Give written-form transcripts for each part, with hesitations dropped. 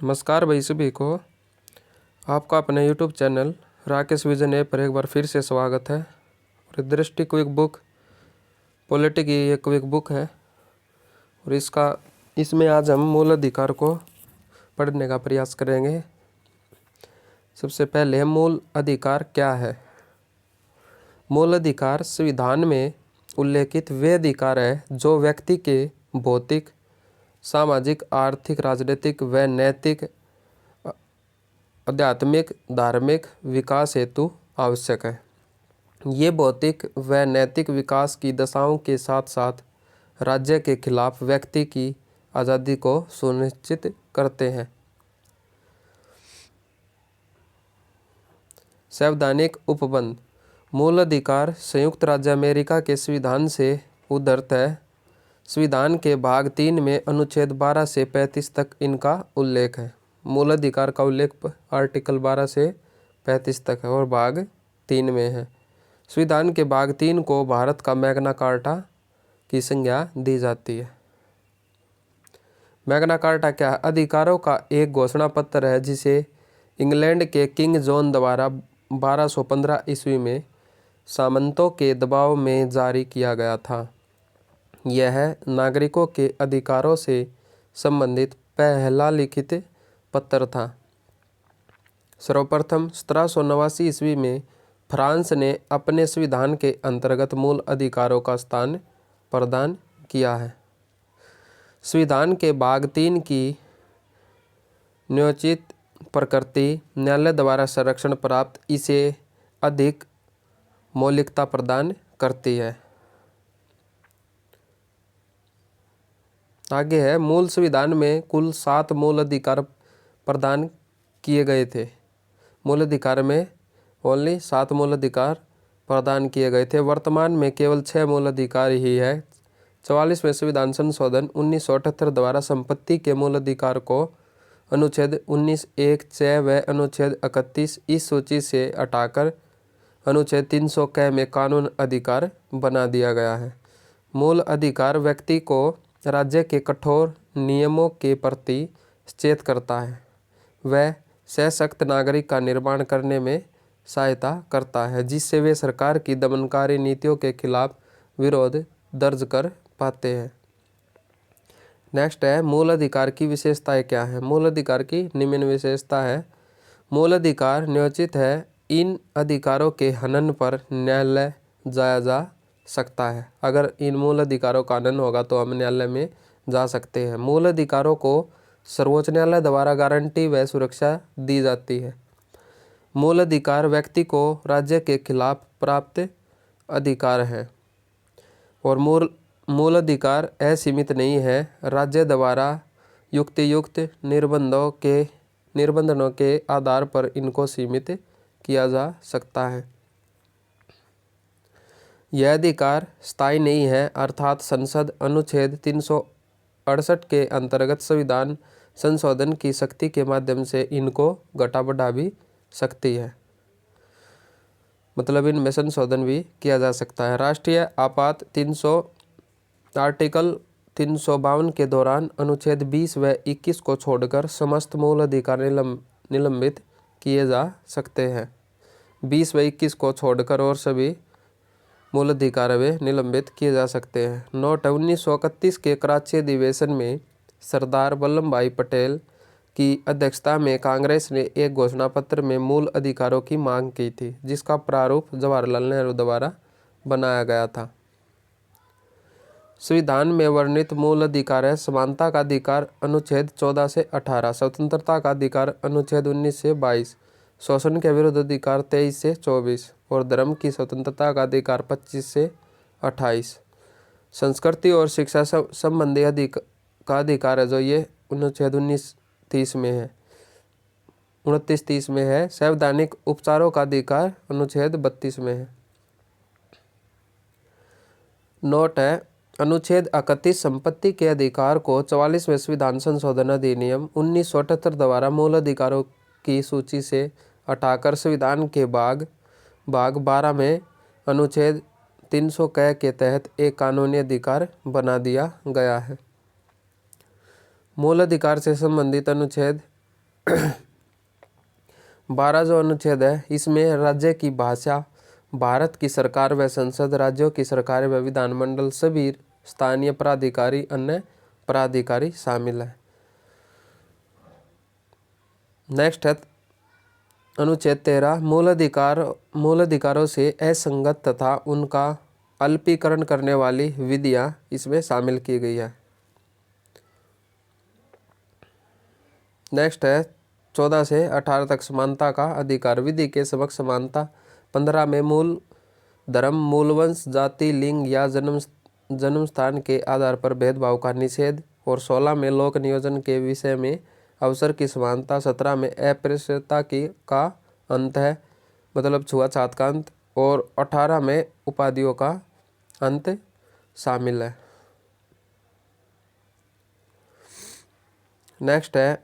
नमस्कार भाई सभी को। आपका अपने YouTube channel Rakesh vision app पर एक बार फिर से स्वागत है। और दृष्टि क्विक बुक पॉलिटी की एक क्विक बुक है और इसमें आज हम मूल अधिकार को पढ़ने का प्रयास करेंगे। सबसे पहले मूल अधिकार क्या है। मूल अधिकार संविधान में उल्लेखित वे अधिकार है जो व्यक्ति के भौतिक, सामाजिक, आर्थिक, राजनीतिक व नैतिक, आध्यात्मिक, धार्मिक विकास हेतु आवश्यक है। ये भौतिक व नैतिक विकास की दशाओं के साथ साथ राज्य के खिलाफ व्यक्ति की आज़ादी को सुनिश्चित करते हैं। संवैधानिक उपबंध। मूल अधिकार संयुक्त राज्य अमेरिका के संविधान से उद्धृत है। संविधान के भाग 3 में अनुच्छेद 12 से 35 तक इनका उल्लेख है। मूल अधिकार का उल्लेख आर्टिकल 12 से 35 तक है और भाग 3 में है। संविधान के भाग 3 को भारत का मैग्ना कार्टा की संज्ञा दी जाती है। मैग्ना कार्टा क्या है? अधिकारों का एक घोषणा पत्र है जिसे इंग्लैंड के किंग जॉन द्वारा 1215 ईस्वी में सामंतों के दबाव में जारी किया गया था। यह नागरिकों के अधिकारों से संबंधित पहला लिखित पत्र था। सर्वप्रथम 1789 ईस्वी में फ्रांस ने अपने संविधान के अंतर्गत मूल अधिकारों का स्थान प्रदान किया है। संविधान के भाग 3 की न्योचित प्रकृति न्यायालय द्वारा संरक्षण प्राप्त इसे अधिक मौलिकता प्रदान करती है। आगे है, मूल संविधान में कुल 7 मूल अधिकार प्रदान किए गए थे। मूल अधिकार में ओनली 7 मूल अधिकार प्रदान किए गए थे। वर्तमान में केवल 6 मूल अधिकार ही है। 44वें संविधान संशोधन 1978 द्वारा संपत्ति के मूल अधिकार को अनुच्छेद 19(1)(च) व अनुच्छेद 31 इस सूची से हटाकर अनुच्छेद 300 क में कानून अधिकार बना दिया गया है। मूल अधिकार व्यक्ति को राज्य के कठोर नियमों के प्रति सचेत करता है। वह सशक्त नागरिक का निर्माण करने में सहायता करता है जिससे वे सरकार की दमनकारी नीतियों के खिलाफ विरोध दर्ज कर पाते हैं। नेक्स्ट है, मूल अधिकार की विशेषताएं क्या है। मूल अधिकार की निम्न विशेषता है। मूल अधिकार न्योचित है। इन अधिकारों के हनन पर न्यायालय जाया जा सकता है। अगर इन मूल अधिकारों का हनन होगा तो हम न्यायालय में जा सकते हैं। मूल अधिकारों को सर्वोच्च न्यायालय द्वारा गारंटी व सुरक्षा दी जाती है। मूल अधिकार व्यक्ति को राज्य के खिलाफ प्राप्त अधिकार है और मूल अधिकार असीमित नहीं है। राज्य द्वारा युक्तियुक्त निर्बंधों के आधार पर इनको सीमित किया जा सकता है। यह अधिकार स्थायी नहीं है, अर्थात संसद अनुच्छेद 368 के अंतर्गत संविधान संशोधन की शक्ति के माध्यम से इनको घटा बढ़ा भी सकती है। मतलब इनमें संशोधन भी किया जा सकता है। राष्ट्रीय आपात आर्टिकल 352 के दौरान अनुच्छेद 20 व 21 को छोड़कर समस्त मूल अधिकार निलंबित किए जा सकते हैं। 20 व 21 को छोड़कर और सभी मूल अधिकार वे निलंबित किए जा सकते हैं। नोट है, 1931 के कराची अधिवेशन में सरदार वल्लभ भाई पटेल की अध्यक्षता में कांग्रेस ने एक घोषणा पत्र में मूल अधिकारों की मांग की थी जिसका प्रारूप जवाहरलाल नेहरू द्वारा बनाया गया था। संविधान में वर्णित मूल अधिकार है। समानता का अधिकार अनुच्छेद 14 से 18, स्वतंत्रता का अधिकार अनुच्छेद 19 से 22, शोषण के विरुद्ध अधिकार 23 से 24 और धर्म की स्वतंत्रता का अधिकार 25 से 28। संस्कृति और शिक्षा संबंधी अधिकार है जो ये अनुच्छेद 29-30 में है, 29-30 में है। संवैधानिक उपचारों का अधिकार अनुच्छेद 32 में है। नोट है, अनुच्छेद 31 संपत्ति के अधिकार को 44वें संविधान संशोधन अधिनियम 1978 द्वारा मूल अधिकारों की सूची से हटाकर संविधान के भाग 12 में अनुच्छेद 300 क के तहत एक कानूनी अधिकार बना दिया गया है। मूल अधिकार से संबंधित अनुच्छेद 12 जो अनुच्छेद है इसमें राज्य की भाषा, भारत की सरकार व संसद, राज्यों की सरकार व विधानमंडल, सभी स्थानीय प्राधिकारी, अन्य प्राधिकारी शामिल है। नेक्स्ट है अनुच्छेद 13 मूल अधिकारों से असंगत तथा उनका अल्पीकरण करने वाली विधियां इसमें शामिल की गई है। नेक्स्ट है 14 से 18 तक समानता का अधिकार, विधि के समक्ष समानता। 15 में मूल धर्म, मूल वंश, जाति, लिंग या जन्म स्थान के आधार पर भेदभाव का निषेध। और 16 में लोक नियोजन के विषय में अवसर की समानता। 17 में अस्पृश्यता का अंत है, मतलब छुआछूत का अंत। और 18 में उपाधियों का अंत शामिल है। नेक्स्ट है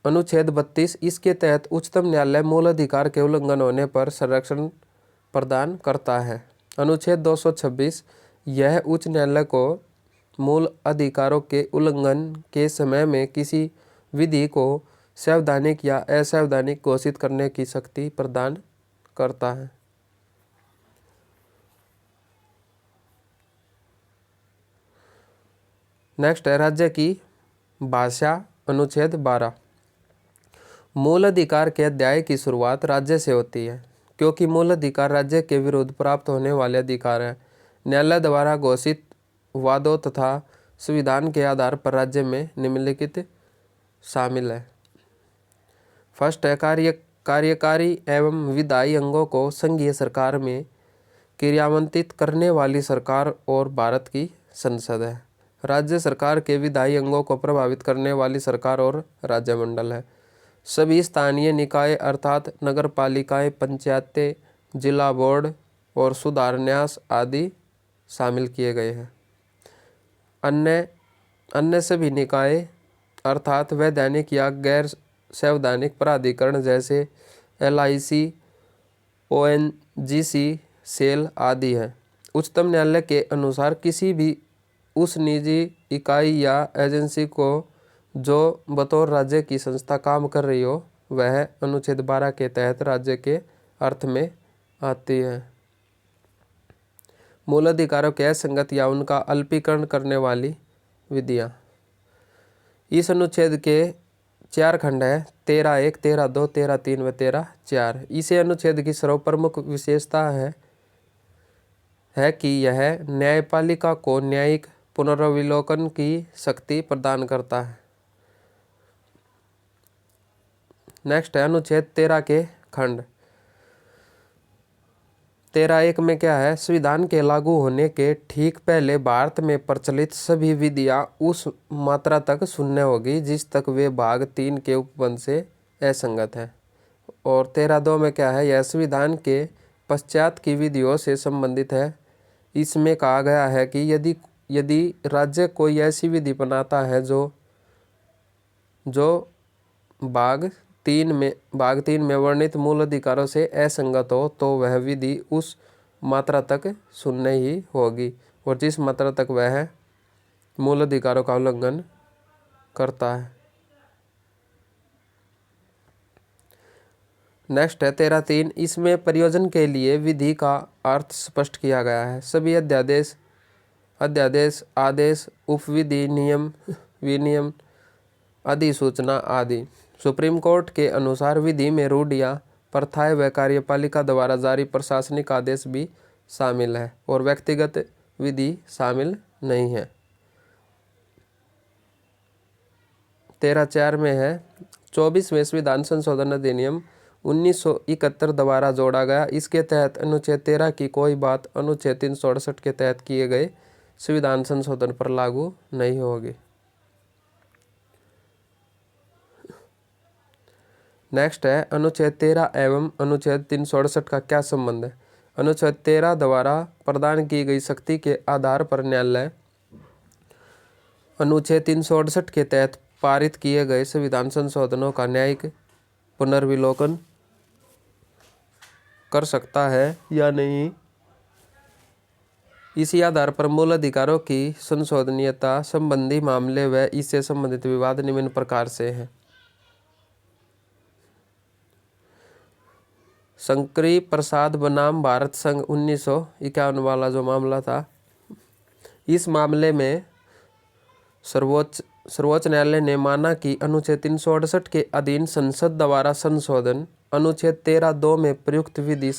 अनुच्छेद 32, इसके तहत उच्चतम न्यायालय मूल अधिकार के उल्लंघन होने पर संरक्षण प्रदान करता है। अनुच्छेद 226, यह उच्च न्यायालय को मूल अधिकारों के उल्लंघन के समय में किसी विधि को संवैधानिक या असंवैधानिक घोषित करने की शक्ति प्रदान करता है। नेक्स्ट है राज्य की भाषा। अनुच्छेद 12, मूल अधिकार के अध्याय की शुरुआत राज्य से होती है, क्योंकि मूल अधिकार राज्य के विरुद्ध प्राप्त होने वाले अधिकार है। न्यायालय द्वारा घोषित वादों तथा संविधान के आधार पर राज्य में निम्नलिखित शामिल है। फर्स्ट है कार्यकारी एवं विधायी अंगों को संघीय सरकार में क्रियान्वित करने वाली सरकार और भारत की संसद है। राज्य सरकार के विधायी अंगों को प्रभावित करने वाली सरकार और राज्यमंडल है। सभी स्थानीय निकाय अर्थात नगर पालिकाएँ, पंचायतें, जिला बोर्ड और सुधार न्यास आदि शामिल किए गए हैं। अन्य सभी निकाय अर्थात वैधानिक या गैर संवैधानिक प्राधिकरण जैसे LIC, ONGC, सेल आदि हैं। उच्चतम न्यायालय के अनुसार किसी भी उस निजी इकाई या एजेंसी को जो बतौर राज्य की संस्था काम कर रही हो, वह अनुच्छेद 12 के तहत राज्य के अर्थ में आती है। मूल अधिकारों के असंगत या उनका अल्पीकरण करने वाली विधियां। इस अनुच्छेद के 4 खंड है, 13(1), 13(2), 13(3) व 13(4). इसे अनुच्छेद की सर्वप्रमुख विशेषता है कि यह न्यायपालिका को न्यायिक पुनर्विलोकन की शक्ति प्रदान करता है। नेक्स्ट है अनुच्छेद 13 के खंड। 13(1) में क्या है, संविधान के लागू होने के ठीक पहले भारत में प्रचलित सभी विधियां उस मात्रा तक शून्य होगी जिस तक वे भाग 3 के उपबंध से असंगत है। और 13(2) में क्या है, यह संविधान के पश्चात की विधियों से संबंधित है। इसमें कहा गया है कि यदि राज्य कोई ऐसी विधि बनाता है जो भाग 3 में वर्णित मूल अधिकारों से असंगत हो, तो वह विधि उस मात्रा तक शून्य ही होगी और जिस मात्रा तक वह मूल अधिकारों का उल्लंघन करता है। नेक्स्ट है 13(3), इसमें प्रयोजन के लिए विधि का अर्थ स्पष्ट किया गया है। सभी अध्यादेश, आदेश, उपविधि, नियम, विनियम, अधिसूचना आदि सुप्रीम कोर्ट के अनुसार विधि में रूढ़ियां, प्रथाएं व कार्यपालिका द्वारा जारी प्रशासनिक आदेश भी शामिल है और व्यक्तिगत विधि शामिल नहीं है। 13(4) में है 24वें संविधान संशोधन अधिनियम 1971 द्वारा जोड़ा गया। इसके तहत अनुच्छेद 13 की कोई बात अनुच्छेद 368 के तहत किए गए संविधान संशोधन पर लागू नहीं होगी। नेक्स्ट है अनुच्छेद 13 एवं अनुच्छेद 368 का क्या संबंध है। अनुच्छेद 13 द्वारा प्रदान की गई शक्ति के आधार पर न्यायालय अनुच्छेद 368 के तहत पारित किए गए संविधान संशोधनों का न्यायिक पुनर्विलोकन कर सकता है या नहीं। इसी आधार पर मूल अधिकारों की संशोधनीयता संबंधी मामले व इससे संबंधित विवाद निम्न प्रकार से हैं। शंकरी प्रसाद बनाम भारत संघ 1951 वाला जो मामला था, इस मामले में सर्वोच्च न्यायालय ने माना कि अनुच्छेद 368 के अधीन संसद द्वारा संशोधन अनुच्छेद 13(2) में प्रयुक्त विधि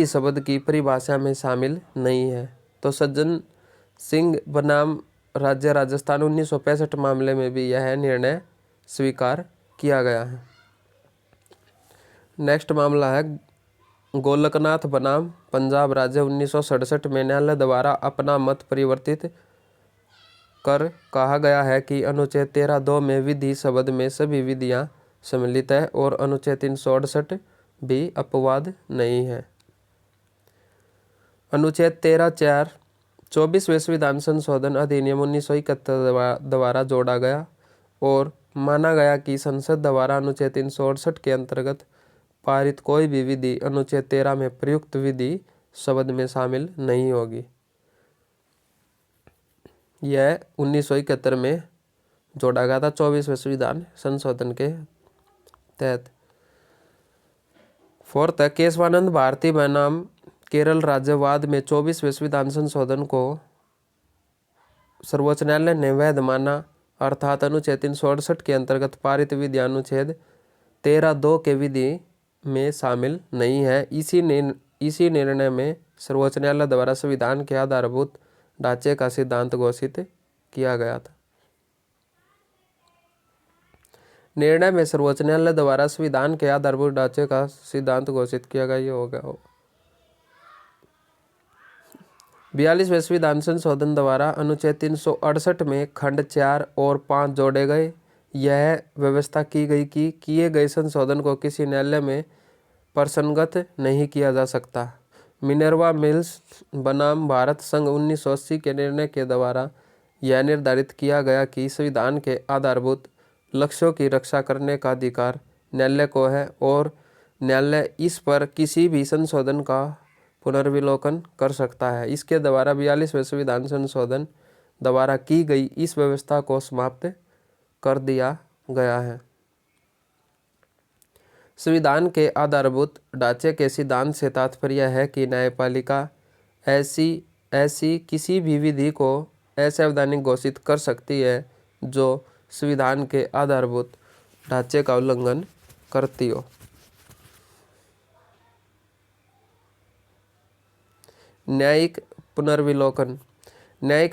शब्द की परिभाषा में शामिल नहीं है। तो सज्जन सिंह बनाम राज्य राजस्थान 1965 मामले में भी यह निर्णय स्वीकार किया गया है। नेक्स्ट मामला है गोलकनाथ बनाम पंजाब राज्य 1967 में न्यायालय द्वारा अपना मत परिवर्तित कर कहा गया है कि अनुच्छेद 13(2) में विधि शब्द में सभी विधियां सम्मिलित है और अनुच्छेद 368 भी अपवाद नहीं है। अनुच्छेद 13(4) 24वें संविधान संशोधन अधिनियम 1971 द्वारा जोड़ा गया और माना गया कि संसद द्वारा अनुच्छेद 368 के अंतर्गत पारित कोई भी विधि अनुच्छेद 13 में प्रयुक्त विधि शब्द में शामिल नहीं होगी। यह 1971 में जोड़ा गया था 24वें संविधान संशोधन के तहत। फोर्थ है केशवानंद भारती बनाम केरल राज्यवाद में 24वें संविधान संशोधन को सर्वोच्च न्यायालय ने वैध माना, अर्थात अनुच्छेद 368 के अंतर्गत पारित विधि अनुच्छेद 13(2) के विधि में शामिल नहीं है। इसी निर्णय में सर्वोच्च न्यायालय द्वारा संविधान के आधारभूत ढांचे का सिद्धांत घोषित किया गया था। निर्णय में सर्वोच्च न्यायालय द्वारा संविधान के आधारभूत ढांचे का सिद्धांत घोषित किया गया। ये हो गया 42वें संविधान संशोधन द्वारा अनुच्छेद 368 में खंड 4 और 5 जोड़े गए। यह व्यवस्था की गई कि किए गए संशोधन को किसी न्यायालय में प्रसंगत नहीं किया जा सकता। मिनर्वा मिल्स बनाम भारत संघ 1980 के निर्णय के द्वारा यह निर्धारित किया गया कि संविधान के आधारभूत लक्ष्यों की रक्षा करने का अधिकार न्यायालय को है और न्यायालय इस पर किसी भी संशोधन का पुनर्विलोकन कर सकता है। इसके द्वारा 42वें संविधान संशोधन द्वारा की गई इस व्यवस्था को समाप्त कर दिया गया है। संविधान के आधारभूत ढांचे के सिद्धांत से तात्पर्य है कि न्यायपालिका ऐसी किसी भी विधि को असंवैधानिक घोषित कर सकती है जो संविधान के आधारभूत ढांचे का उल्लंघन करती हो। न्यायिक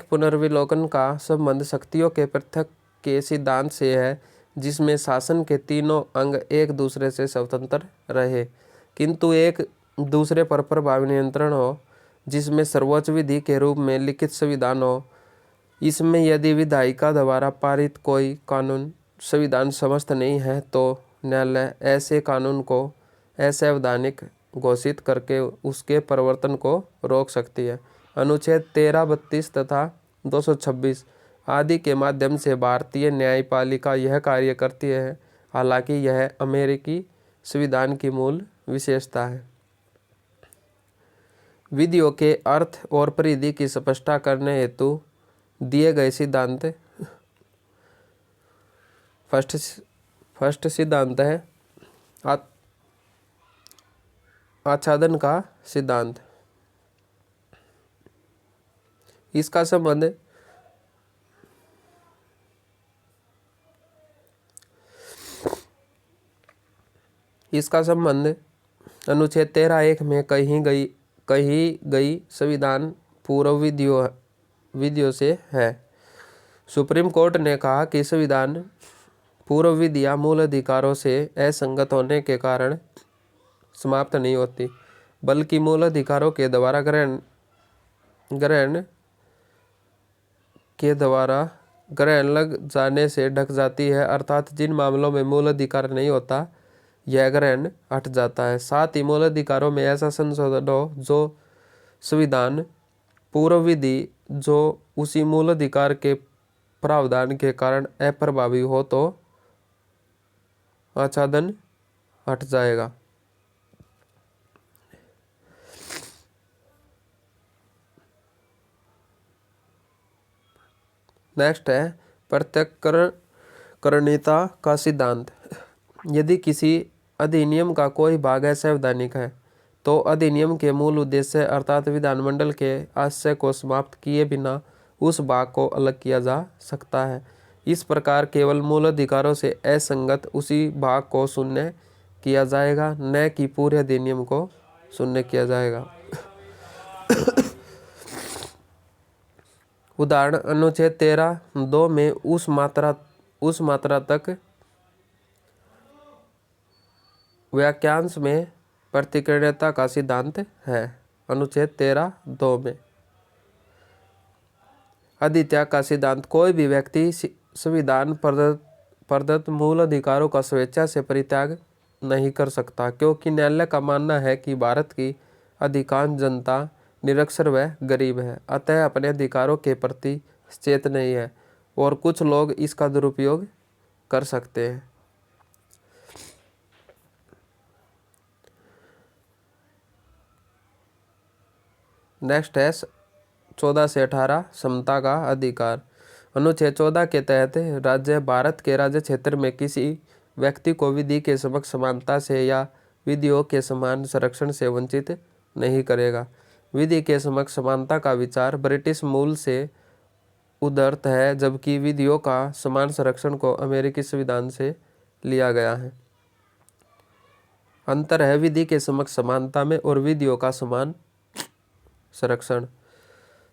पुनर्विलोकन का संबंध शक्तियों के पृथक के सिद्धांत से है, जिसमें शासन के तीनों अंग एक दूसरे से स्वतंत्र रहे किंतु एक दूसरे पर प्रभावी नियंत्रण हो, जिसमें सर्वोच्च विधि के रूप में लिखित संविधान हो। इसमें यदि विधायिका द्वारा पारित कोई कानून संविधान समस्त नहीं है तो न्यायालय ऐसे कानून को असंवैधानिक घोषित करके उसके प्रवर्तन को रोक सकती है। अनुच्छेद 13, 32 तथा 226 आदि के माध्यम से भारतीय न्यायपालिका यह कार्य करती है, हालांकि यह अमेरिकी संविधान की मूल विशेषता है। विधियों के अर्थ और परिधि की स्पष्टता करने हेतु दिए गए सिद्धांत फर्स्ट सिद्धांत है आच्छादन का सिद्धांत। इसका संबंध अनुच्छेद 13(1) में कही गई संविधान पूर्व विधियों से है। सुप्रीम कोर्ट ने कहा कि संविधान पूर्व विधियां मूल अधिकारों से असंगत होने के कारण समाप्त नहीं होती, बल्कि मूल अधिकारों के द्वारा ग्रहण लग जाने से ढक जाती है, अर्थात जिन मामलों में मूल अधिकार नहीं होता यह ग्रहण हट जाता है। साथ ही मूल अधिकारों में ऐसा संशोधन हो जो संविधान पूर्व विधि जो उसी मूल अधिकार के प्रावधान के कारण अप्रभावी हो तो आच्छादन हट जाएगा। नेक्स्ट है प्रत्यक्षकरणीयता का सिद्धांत। यदि किसी अधिनियम का कोई भाग असंवैधानिक है तो अधिनियम के मूल उद्देश्य अर्थात विधानमंडल के आशय को समाप्त किए बिना उस भाग को अलग किया जा सकता है। इस प्रकार केवल मूल अधिकारों से असंगत उसी भाग को शून्य किया जाएगा, न कि पूरे अधिनियम को शून्य किया जाएगा। उदाहरण अनुच्छेद 13(2) में उस मात्रा तक वाक्यांश में प्रतिक्रियता का सिद्धांत है। अनुच्छेद 13(2) में अधित्याग का सिद्धांत कोई भी व्यक्ति संविधान प्रदत्त मूल अधिकारों का स्वेच्छा से परित्याग नहीं कर सकता, क्योंकि न्यायालय का मानना है कि भारत की अधिकांश जनता निरक्षर व गरीब है, अतः अपने अधिकारों के प्रति सचेत नहीं है और कुछ लोग इसका दुरुपयोग कर सकते हैं। नेक्स्ट है 14 से 18 समता का अधिकार। अनुच्छेद 14 के तहत राज्य भारत के राज्य क्षेत्र में किसी व्यक्ति को विधि के समक्ष समानता से या विधियों के समान संरक्षण से वंचित नहीं करेगा। विधि के समक्ष समानता का विचार ब्रिटिश मूल से उद्धृत है, जबकि विधियों का समान संरक्षण को अमेरिकी संविधान से लिया गया है। अंतर है विधि के समक्ष समानता में और विधियों का समान संरक्षण।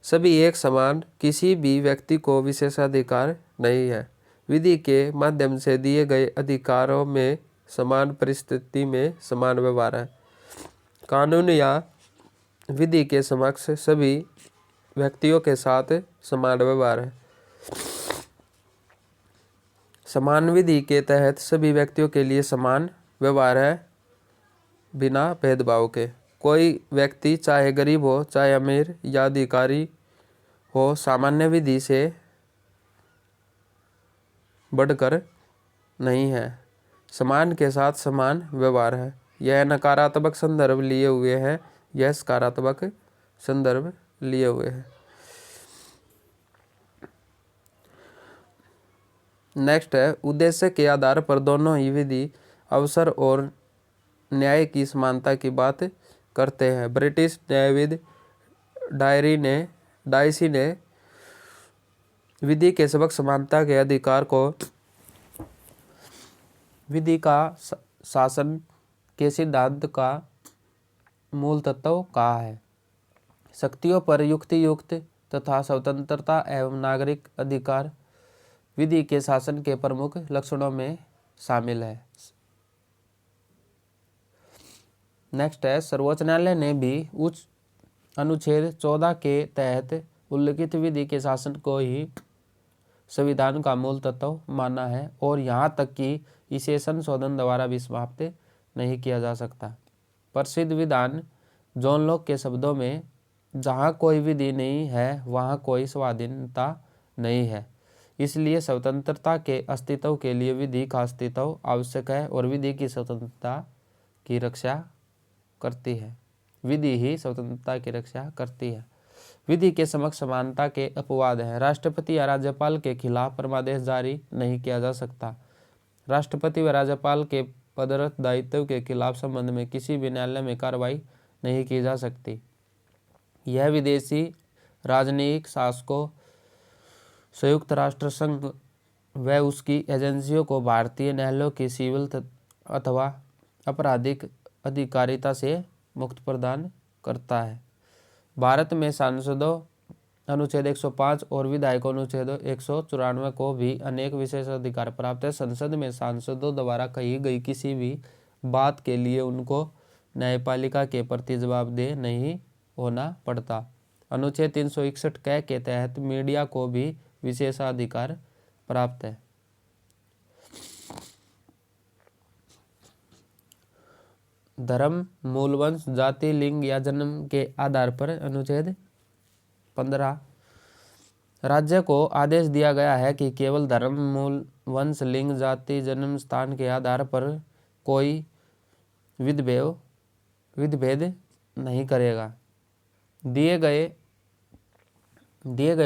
सभी एक समान, किसी भी व्यक्ति को विशेषाधिकार नहीं है। विधि के माध्यम से दिए गए अधिकारों में समान परिस्थिति में समान व्यवहार है। कानून या विधि के समक्ष सभी व्यक्तियों के साथ समान व्यवहार है। समान विधि के तहत सभी व्यक्तियों के लिए समान व्यवहार है, बिना भेदभाव के। कोई व्यक्ति चाहे गरीब हो, चाहे अमीर या अधिकारी हो, सामान्य विधि से बढ़कर नहीं है। समान के साथ समान व्यवहार है। यह नकारात्मक संदर्भ लिए हुए है, यह सकारात्मक संदर्भ लिए हुए है। नेक्स्ट है उद्देश्य के आधार पर दोनों ही विधि, अवसर और न्याय की समानता की बात करते हैं। ब्रिटिश न्यायविद डायसी ने विधि के समक्ष समानता के अधिकार को विधि का शासन के सिद्धांत का मूल तत्व कहा है। शक्तियों पर युक्तियुक्त तथा स्वतंत्रता एवं नागरिक अधिकार विधि के शासन के प्रमुख लक्षणों में शामिल है। नेक्स्ट है सर्वोच्च न्यायालय ने भी उच्च अनुच्छेद 14 के तहत उल्लिखित विधि के शासन को ही संविधान का मूल तत्व माना है और यहाँ तक कि इसे संशोधन द्वारा भी समाप्त नहीं किया जा सकता। प्रसिद्ध विधान जॉन लॉक के शब्दों में, जहाँ कोई विधि नहीं है वहाँ कोई स्वाधीनता नहीं है, इसलिए स्वतंत्रता के अस्तित्व के लिए विधि का अस्तित्व आवश्यक है और विधि की स्वतंत्रता की रक्षा करती है। विधि ही स्वतंत्रता की रक्षा करती है। विधि के समक्ष समानता के अपवाद है। राष्ट्रपति या राज्यपाल के खिलाफ परमादेश जारी नहीं किया जा सकता। राष्ट्रपति व राज्यपाल के पदरत दायित्व के खिलाफ संबंध में किसी भी न्यायालय में कार्रवाई नहीं की जा सकती। यह विदेशी राजनयिक शासकों, संयुक्त राष्ट्र संघ व उसकी एजेंसियों को भारतीय न्यायालयों की सिविल अथवा आपराधिक अधिकारिता से मुक्त प्रदान करता है। भारत में सांसदों अनुच्छेद 105 और विधायकों अनुच्छेद 194 को भी अनेक विशेष अधिकार प्राप्त है। संसद में सांसदों द्वारा कही गई किसी भी बात के लिए उनको न्यायपालिका के प्रति जवाबदेह नहीं होना पड़ता। अनुच्छेद 361 क के तहत मीडिया को भी विशेषाधिकार प्राप्त है। धर्म, मूलवंश, जाति, लिंग या जन्म के आधार पर अनुच्छेद 15 राज्य को आदेश दिया गया है कि केवल धर्म, मूल वंश, लिंग, जाति, जन्म स्थान के आधार पर कोई विधभेद नहीं करेगा। दिए गए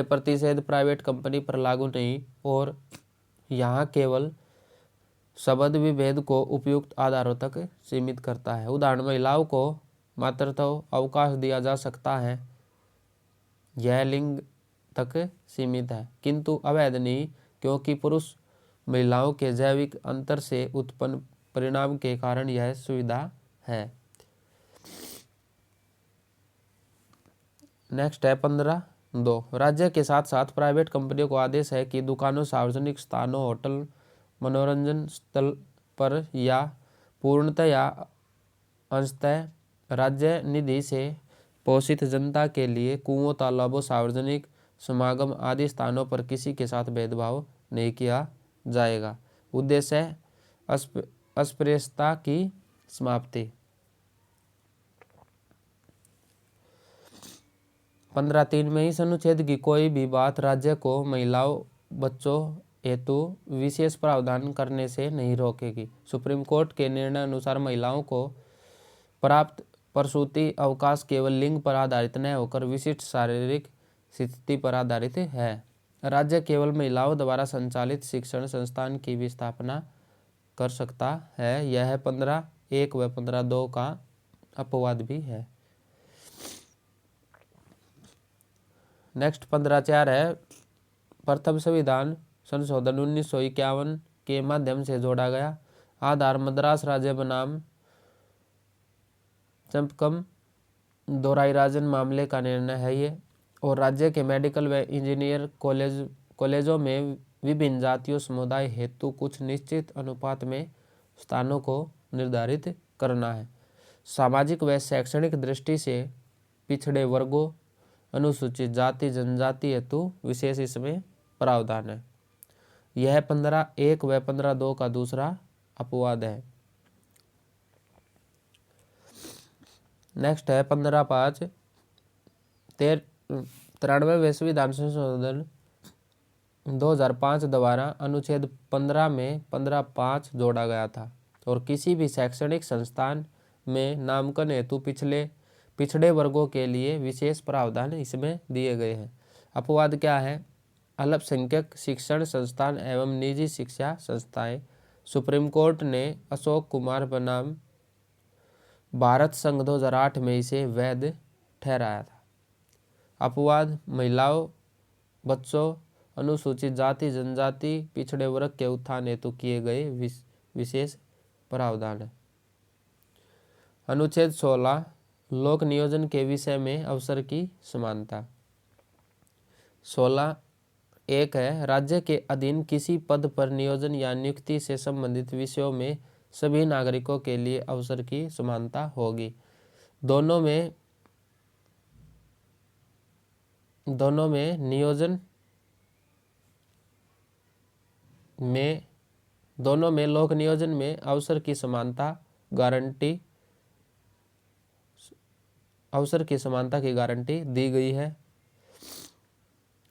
प्रतिषेध प्राइवेट कंपनी पर लागू नहीं और यहाँ केवल शब्द विभेद को उपयुक्त आधारों तक सीमित करता है। उदाहरण, महिलाओं को मातृत्व अवकाश दिया जा सकता है, यह लिंग तक सीमित है, किंतु अवैध नहीं, क्योंकि पुरुष महिलाओं के जैविक अंतर से उत्पन्न परिणाम के कारण यह सुविधा है। नेक्स्ट है 15(2). राज्य के साथ साथ प्राइवेट कंपनियों को आदेश है कि दुकानों, सार्वजनिक स्थानों, होटल, मनोरंजन स्थल पर या पूर्णतः या अंशतः राज्य निधि से पोषित जनता के लिए कुओं, तालाबों, सार्वजनिक समागम आदि स्थानों पर किसी के साथ भेदभाव नहीं किया जाएगा। उद्देश्य है अस्पृश्यता की समाप्ति। 15(3) में इस अनुच्छेद की कोई भी बात राज्य को महिलाओं, बच्चों हेतु विशेष प्रावधान करने से नहीं रोकेगी। सुप्रीम कोर्ट के निर्णय अनुसार महिलाओं को प्राप्त प्रसूति अवकाश केवल लिंग पर आधारित न होकर विशिष्ट शारीरिक स्थिति पर आधारित है। राज्य केवल महिलाओं द्वारा संचालित शिक्षण संस्थान की भी स्थापना कर सकता है। यह 15(1) व 15(2) का अपवाद भी है। नेक्स्ट 15(4) है प्रथम संविधान संशोधन 1951 के माध्यम से जोड़ा गया आधार मद्रास राज्य बनाम चंपकम दोराईराजन मामले का निर्णय है ये। और राज्य के मेडिकल व इंजीनियर कॉलेजों में विभिन्न जातियों समुदाय हेतु कुछ निश्चित अनुपात में स्थानों को निर्धारित करना है। सामाजिक व शैक्षणिक दृष्टि से पिछड़े वर्गों, अनुसूचित जाति जनजाति हेतु विशेष इसमें प्रावधान है। यह 15(1) व 15(2) का दूसरा अपवाद है। नेक्स्ट है 15(5). 93वें संविधान संशोधन 2005 द्वारा अनुच्छेद 15 में 15(5) जोड़ा गया था और किसी भी शैक्षणिक संस्थान में नामांकन हेतु पिछड़े वर्गों के लिए विशेष प्रावधान इसमें दिए गए हैं। अपवाद क्या है? अल्पसंख्यक शिक्षण संस्थान एवं निजी शिक्षा संस्थाएं। सुप्रीम कोर्ट ने अशोक कुमार बनाम भारत संघ 2008 में इसे वैध ठहराया था। अपवाद महिलाओं, बच्चों, अनुसूचित जाति जनजाति, पिछड़े वर्ग के उत्थान हेतु किए गए विशेष प्रावधान है। अनुच्छेद 16 लोक नियोजन के विषय में अवसर की समानता। 16(1) है राज्य के अधीन किसी पद पर नियोजन या नियुक्ति से संबंधित विषयों में सभी नागरिकों के लिए अवसर की समानता होगी। दोनों में लोक नियोजन में अवसर की समानता की गारंटी दी गई है।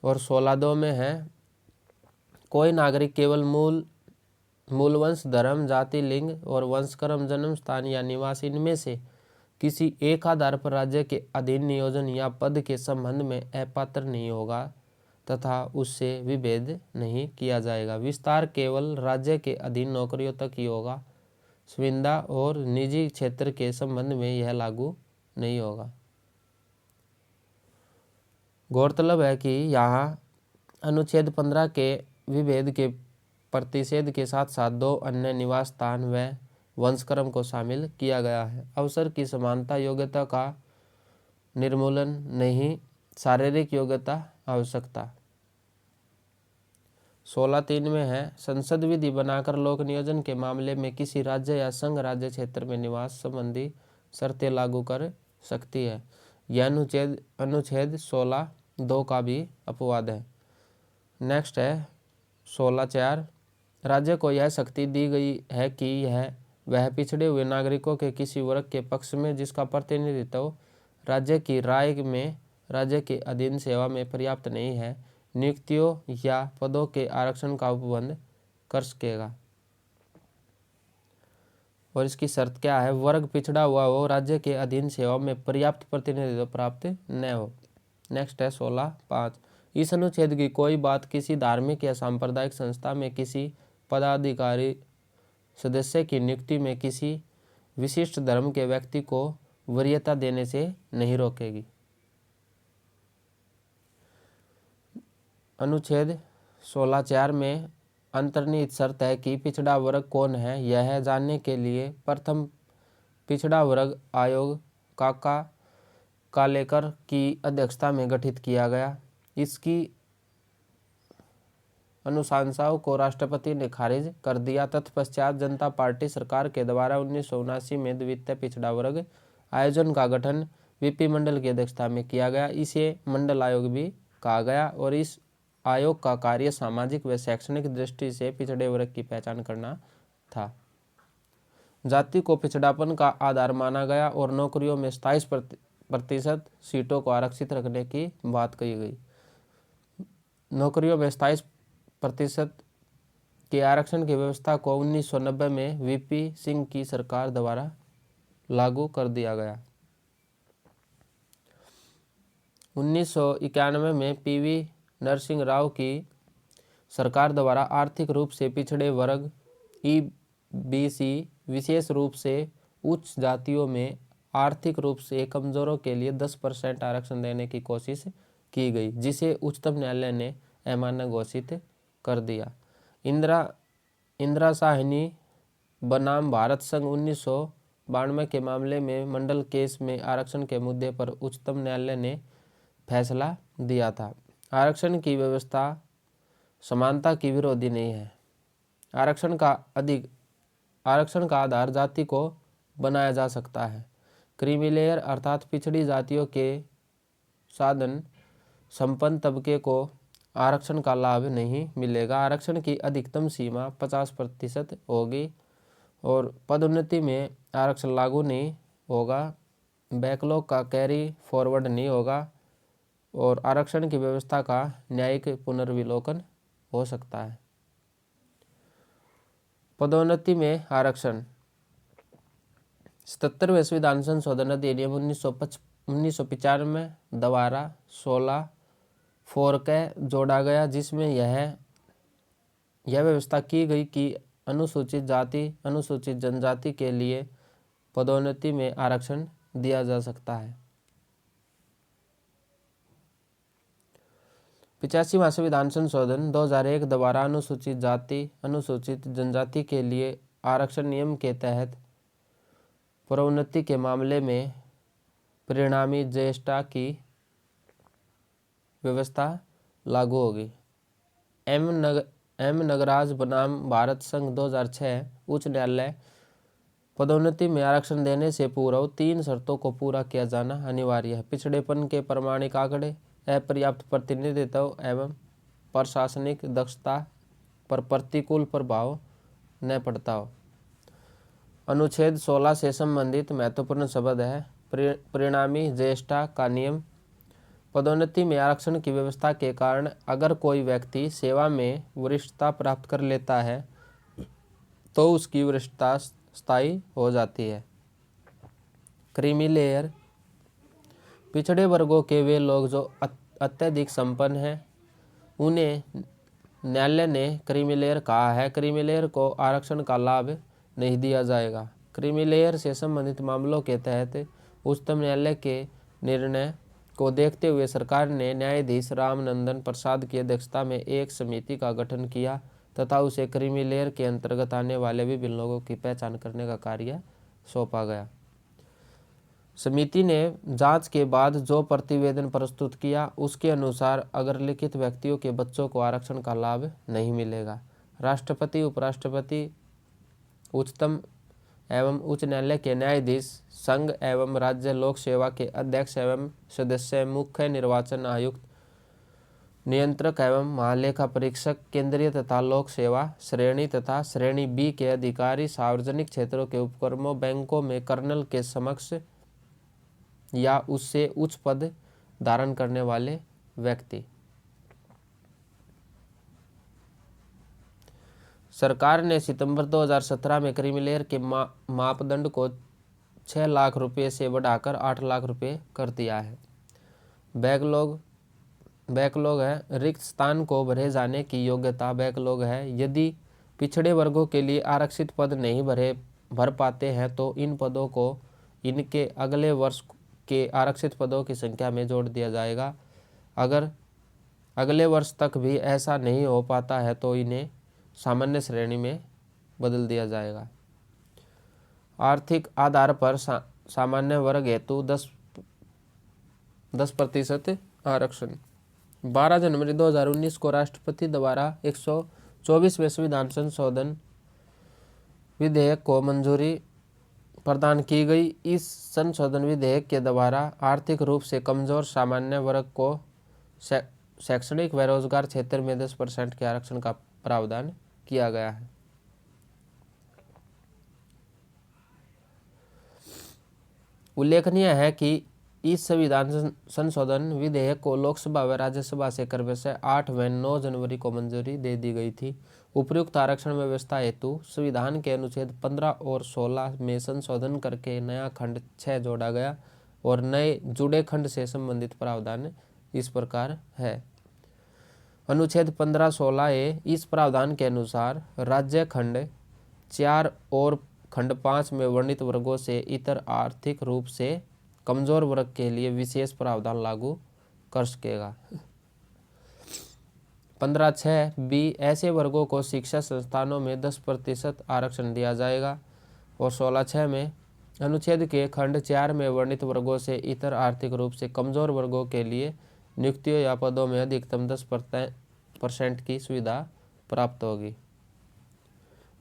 और 16(2) में है कोई नागरिक केवल मूल वंश, धर्म, जाति, लिंग और वंशक्रम, जन्म स्थान या निवास इनमें से किसी एक आधार पर राज्य के अधीन नियोजन या पद के संबंध में अपात्र नहीं होगा तथा उससे विभेद नहीं किया जाएगा। विस्तार केवल राज्य के अधीन नौकरियों तक ही होगा। संविदा और निजी क्षेत्र के संबंध में यह लागू नहीं होगा। गौरतलब है कि यहाँ अनुच्छेद 15 के विभेद के प्रतिषेध के साथ साथ 2 अन्य निवास स्थान व वंशक्रम को शामिल किया गया है। अवसर की समानता योग्यता का निर्मूलन नहीं, शारीरिक योग्यता आवश्यकता। 16(3) में है संसद विधि बनाकर लोक नियोजन के मामले में किसी राज्य या संघ राज्य क्षेत्र में निवास संबंधी शर्तें लागू कर सकती है। यह अनुच्छेद 16(2) का भी अपवाद है। नेक्स्ट है 16(4) राज्य को यह शक्ति दी गई है कि वह पिछड़े हुए नागरिकों के किसी वर्ग के पक्ष में जिसका प्रतिनिधित्व राज्य की राय में राज्य के अधीन सेवा में पर्याप्त नहीं है, नियुक्तियों या पदों के आरक्षण का उपबंध कर सकेगा। और इसकी शर्त क्या है? वर्ग पिछड़ा हुआ हो, राज्य के अधीन सेवा में पर्याप्त प्रतिनिधित्व प्राप्त न हो। नेक्स्ट है 16(5) इस अनुच्छेद की कोई बात किसी धार्मिक या सांप्रदायिक संस्था में किसी पदाधिकारी सदस्य की नियुक्ति में किसी विशिष्ट धर्म के व्यक्ति को वरीयता देने से नहीं रोकेगी। अनुच्छेद 16(4) में अंतर्निहित शर्त है कि पिछड़ा वर्ग कौन है, यह जानने के लिए प्रथम पिछड़ा वर्ग आयोग काका कालेकर की अध्यक्षता में गठित किया गया। इसकी अनुशंसाओं को राष्ट्रपति ने खारिज कर दिया। तत्पश्चात जनता पार्टी सरकार के द्वारा 1979 में द्वितीय पिछड़ा वर्ग आयोजन का गठन वीपी मंडल की अध्यक्षता में किया गया। इसे मंडल आयोग भी कहा गया और इस आयोग का कार्य सामाजिक व शैक्षणिक दृष्टि से पिछड़े वर्ग की पहचान करना था। जाति को पिछड़ापन का आधार माना गया और नौकरियों में 27% सीटों को आरक्षित रखने की बात कही गई। नौकरियों में 27% के आरक्षण की व्यवस्था को 1990 में वीपी सिंह की सरकार द्वारा लागू कर दिया गया। 1991 में पीवी नरसिंह राव की सरकार द्वारा आर्थिक रूप से पिछड़े वर्ग ईबीसी विशेष रूप से उच्च जातियों में आर्थिक रूप से कमजोरों के लिए 10% आरक्षण देने की कोशिश की गई, जिसे उच्चतम न्यायालय ने अमान्य घोषित कर दिया। इंदिरा साहनी बनाम भारत संघ 1992 के मामले में मंडल केस में आरक्षण के मुद्दे पर उच्चतम न्यायालय ने फैसला दिया था। आरक्षण की व्यवस्था समानता की विरोधी नहीं है। आरक्षण का आधार जाति को बनाया जा सकता है। क्रीमी लेयर अर्थात पिछड़ी जातियों के साधन संपन्न तबके को आरक्षण का लाभ नहीं मिलेगा। आरक्षण की अधिकतम सीमा 50% होगी और पदोन्नति में आरक्षण लागू नहीं होगा। बैकलॉग का कैरी फॉरवर्ड नहीं होगा और आरक्षण की व्यवस्था का न्यायिक पुनर्विलोकन हो सकता है। पदोन्नति में आरक्षण 77वें संविधान संशोधन अधिनियम 1995 द्वारा 16(4) के जोड़ा गया, जिसमें यह व्यवस्था की गई कि अनुसूचित जाति अनुसूचित जनजाति के लिए पदोन्नति में आरक्षण दिया जा सकता है। 85वां संविधान संशोधन 2001 द्वारा अनुसूचित जाति अनुसूचित जनजाति के लिए आरक्षण नियम के तहत पदोन्नति के मामले में परिणामी ज्येष्ठता की व्यवस्था लागू होगी। एम नगराज बनाम भारत संघ 2006 उच्च न्यायालय पदोन्नति में आरक्षण देने से पूर्व 3 शर्तों को पूरा किया जाना अनिवार्य है। पिछड़ेपन के प्रमाणिक आंकड़े, अपर्याप्त प्रतिनिधित्व एवं प्रशासनिक दक्षता पर प्रतिकूल प्रभाव न पड़ता हो। अनुच्छेद 16 से संबंधित महत्वपूर्ण शब्द है परिणामी ज्येष्ठता का नियम। पदोन्नति में आरक्षण की व्यवस्था के कारण अगर कोई व्यक्ति सेवा में वरिष्ठता प्राप्त कर लेता है तो उसकी वरिष्ठता स्थायी हो जाती है। क्रीमी लेयर पिछड़े वर्गों के वे लोग जो अत्यधिक संपन्न हैं, उन्हें न्यायालय ने क्रीमी लेयर कहा है। क्रीमी लेयर को आरक्षण का लाभ नहीं दिया जाएगा। क्रीमी लेयर से संबंधित मामलों के तहत उच्चतम न्यायालय के निर्णय को देखते हुए सरकार ने न्यायाधीश रामनंदन प्रसाद की अध्यक्षता में एक समिति का गठन किया तथा उसे क्रीमी लेयर के अंतर्गत आने वाले विभिन्न लोगों की पहचान करने का कार्य सौंपा गया। समिति ने जांच के बाद जो प्रतिवेदन प्रस्तुत किया उसके अनुसार अगर लिखित व्यक्तियों के बच्चों को आरक्षण का लाभ नहीं मिलेगा। राष्ट्रपति, उपराष्ट्रपति, उच्चतम एवं उच्च न्यायालय के न्यायाधीश, संघ एवं राज्य लोक सेवा के अध्यक्ष एवं सदस्य, मुख्य निर्वाचन आयुक्त, नियंत्रक एवं महालेखा परीक्षक, केंद्रीय तथा लोक सेवा श्रेणी तथा श्रेणी बी के अधिकारी, सार्वजनिक क्षेत्रों के उपक्रमों, बैंकों में कर्नल के समक्ष या उससे उच्च पद धारण करने वाले व्यक्ति। सरकार ने सितंबर 2017 में क्रीमी लेयर के मापदंड को 6 लाख रुपये से बढ़ाकर 8 लाख रुपये कर दिया है। बैकलॉग है रिक्त स्थान को भरे जाने की योग्यता। बैकलॉग है यदि पिछड़े वर्गों के लिए आरक्षित पद नहीं भर पाते हैं तो इन पदों को इनके अगले वर्ष के आरक्षित पदों की संख्या में जोड़ दिया जाएगा। अगर अगले वर्ष तक भी ऐसा नहीं हो पाता है तो इन्हें सामान्य श्रेणी में बदल दिया जाएगा। आर्थिक आधार पर सामान्य वर्ग हेतु 10% आरक्षण। 12 जनवरी 2019 को राष्ट्रपति द्वारा 124वें संविधान संशोधन विधेयक को मंजूरी प्रदान की गई। इस संशोधन विधेयक के द्वारा आर्थिक रूप से कमजोर सामान्य वर्ग को शैक्षणिक व रोजगार क्षेत्र में 10% के आरक्षण का प्रावधान किया गया है। उल्लेखनीय है कि इस संविधान संशोधन विधेयक को लोकसभा व राज्यसभा से क्रमशः 8 व 9 जनवरी को मंजूरी दे दी गई थी। उपयुक्त आरक्षण व्यवस्था हेतु संविधान के अनुच्छेद 15 और 16 में संशोधन करके नया खंड 6 जोड़ा गया और नए जुड़े खंड से संबंधित प्रावधान इस प्रकार है। अनुच्छेद 15-16A इस प्रावधान के अनुसार राज्य खंड 4 और खंड 5 में वर्णित वर्गों से इतर आर्थिक रूप से कमजोर वर्ग के लिए विशेष प्रावधान लागू कर सकेगा। 15(6)B ऐसे वर्गों को शिक्षा संस्थानों में 10% आरक्षण दिया जाएगा। और 16(6) में अनुच्छेद के खंड 4 में वर्णित वर्गों से इतर आर्थिक रूप से कमजोर वर्गों के लिए नियुक्तियों या पदों में अधिकतम 10% की सुविधा प्राप्त होगी।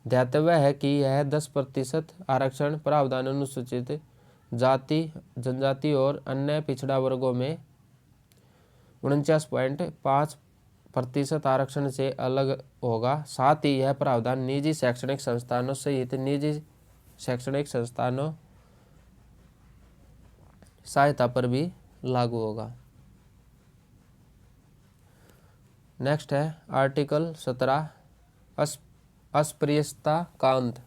ध्यातव्य है कि यह 10% आरक्षण प्रावधान अनुसूचित जाति, जनजाति और अन्य पिछड़ा वर्गों में 49.5% आरक्षण से अलग होगा। साथ ही यह प्रावधान निजी शैक्षणिक संस्थानों सहित निजी शैक्षणिक संस्थानों सहायता पर भी लागू होगा। नेक्स्ट है आर्टिकल 17 अस्पृश्यता का अंत।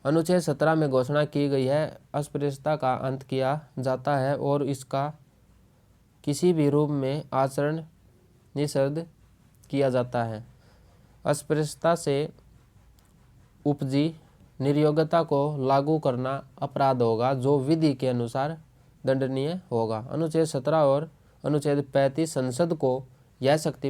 अनुच्छेद 17 में घोषणा की गई है अस्पृश्यता का अंत किया जाता है और इसका किसी भी रूप में आचरण निषिद्ध किया जाता है। अस्पृश्यता से उपजी निर्योग्यता को लागू करना अपराध होगा जो विधि के अनुसार दंडनीय होगा। अनुच्छेद 17 और अनुच्छेद 35 संसद को यह शक्ति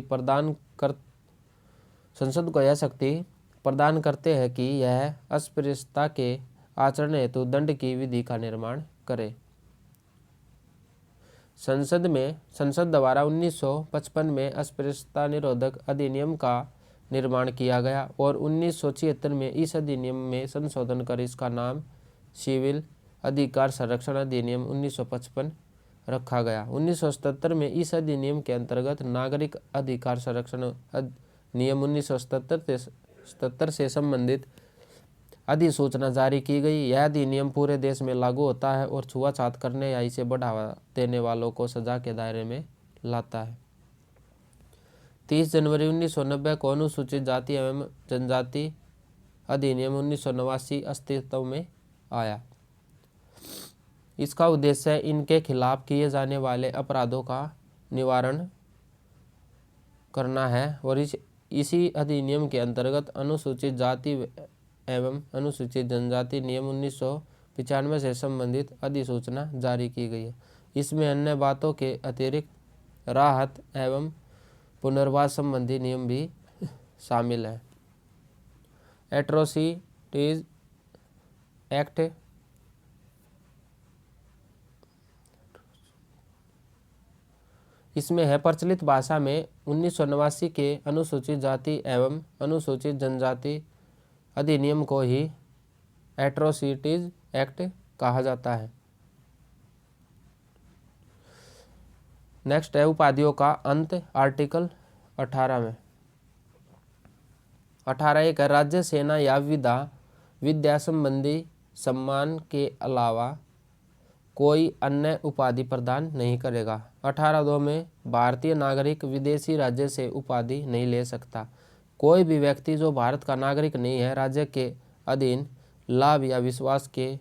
प्रदान करते हैं कि यह अस्पृश्यता के आचरण हेतु दंड की विधि का निर्माण करे। संसद द्वारा 1955 में अस्पृश्यता निरोधक अधिनियम का निर्माण किया गया और 1976 में इस अधिनियम में संशोधन कर इसका नाम सिविल अधिकार संरक्षण अधिनियम 1955 रखा गया। 1977 में इस अधिनियम के अंतर्गत नागरिक अधिकार संरक्षण अधिनियम 1977 से संबंधित अधिसूचना जारी की गई। यह अधिनियम पूरे देश में लागू होता है और छुआछूत करने या इसे बढ़ावा देने वालों को सजा के दायरे में लाता है। 30 जनवरी 1990 को अनुसूचित जाति एवं जनजाति अधिनियम 1989 अस्तित्व में आया। इसका उद्देश्य इनके खिलाफ किए जाने वाले अपराधों का निवारण करना है और इसी अधिनियम के अंतर्गत अनुसूचित जाति एवं अनुसूचित जनजाति नियम 1995 से संबंधित अधिसूचना जारी की गई है। इसमें अन्य बातों के अतिरिक्त राहत एवं पुनर्वास संबंधी नियम भी शामिल है। एट्रोसिटीज एक्ट इसमें है प्रचलित भाषा में 1989 के अनुसूचित जाति एवं अनुसूचित जनजाति अधिनियम को ही एट्रोसिटीज एक्ट कहा जाता है। नेक्स्ट है उपाधियों का अंत। आर्टिकल 18 में 18 राज्य सेना या विद्या संबंधी सम्मान के अलावा कोई अन्य उपाधि प्रदान नहीं करेगा। 18(2) में भारतीय नागरिक विदेशी राज्य से उपाधि नहीं ले सकता। कोई भी व्यक्ति जो भारत का नागरिक नहीं है राज्य के अधीन लाभ या विश्वास के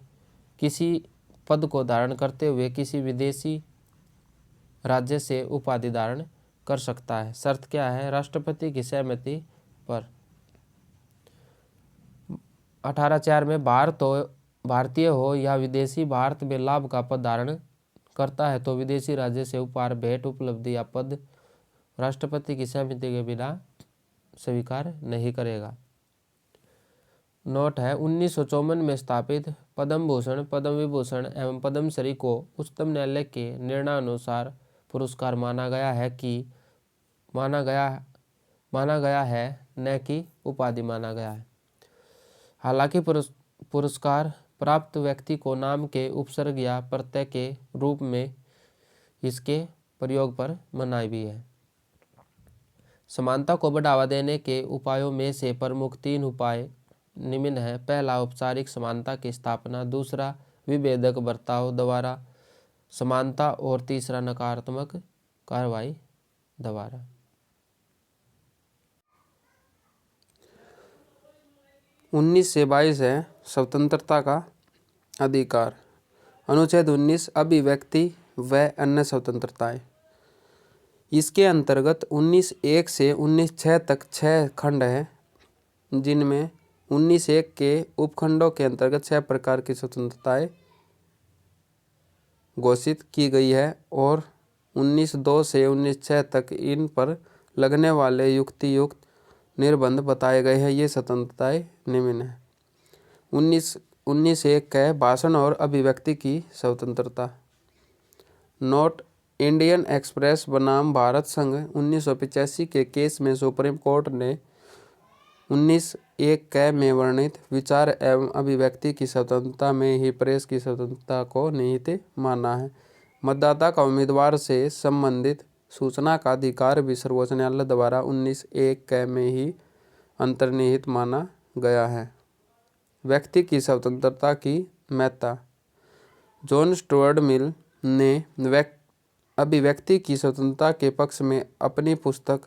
किसी पद को धारण करते हुए किसी विदेशी राज्य से उपाधि धारण कर सकता है। शर्त क्या है? राष्ट्रपति की सहमति पर। 18(4) में भारतीय हो या विदेशी भारत में लाभ का पद धारण करता है तो विदेशी राज्य से उपहार, भेंट, उपलब्धि या पद राष्ट्रपति की सहमति के बिना स्वीकार नहीं करेगा। नोट है, 1954 में स्थापित पद्म भूषण, पद्म विभूषण एवं पद्मश्री को उच्चतम न्यायालय के निर्णयानुसार पुरस्कार माना गया है, न कि उपाधि माना गया है। हालांकि पुरस्कार प्राप्त व्यक्ति को नाम के उपसर्ग या प्रत्यय के रूप में इसके प्रयोग पर मनाही भी है। समानता को बढ़ावा देने के उपायों में से प्रमुख 3 उपाय निम्न है। पहला, औपचारिक समानता की स्थापना। दूसरा, विभेदक बर्ताव द्वारा समानता। और तीसरा, नकारात्मक कार्रवाई द्वारा। 19 से 22 है स्वतंत्रता का अधिकार। अनुच्छेद 19 अभिव्यक्ति व अन्य स्वतंत्रताएं। इसके अंतर्गत 19(1) से 19(6) तक 6 खंड हैं, जिनमें 19(1) के उपखंडों के अंतर्गत 6 प्रकार की स्वतंत्रताएं घोषित की गई है और 19(2) से 19(6) तक इन पर लगने वाले युक्तियुक्त निर्बंध बताए गए हैं। ये स्वतंत्रताएं निम्न है। 19(1) है भाषण और अभिव्यक्ति की स्वतंत्रता। नोट, इंडियन एक्सप्रेस बनाम भारत संघ 1985 के केस में सुप्रीम कोर्ट ने 19(1) में वर्णित विचार एवं अभिव्यक्ति की स्वतंत्रता में ही प्रेस की स्वतंत्रता को निहित माना है। मतदाता का उम्मीदवार से संबंधित सूचना का अधिकार भी सर्वोच्च न्यायालय द्वारा 19(1) में ही अंतर्निहित माना गया है। व्यक्ति की स्वतंत्रता की महत्ता। जॉन स्टुअर्ट मिल ने अभिव्यक्ति की स्वतंत्रता के पक्ष में अपनी पुस्तक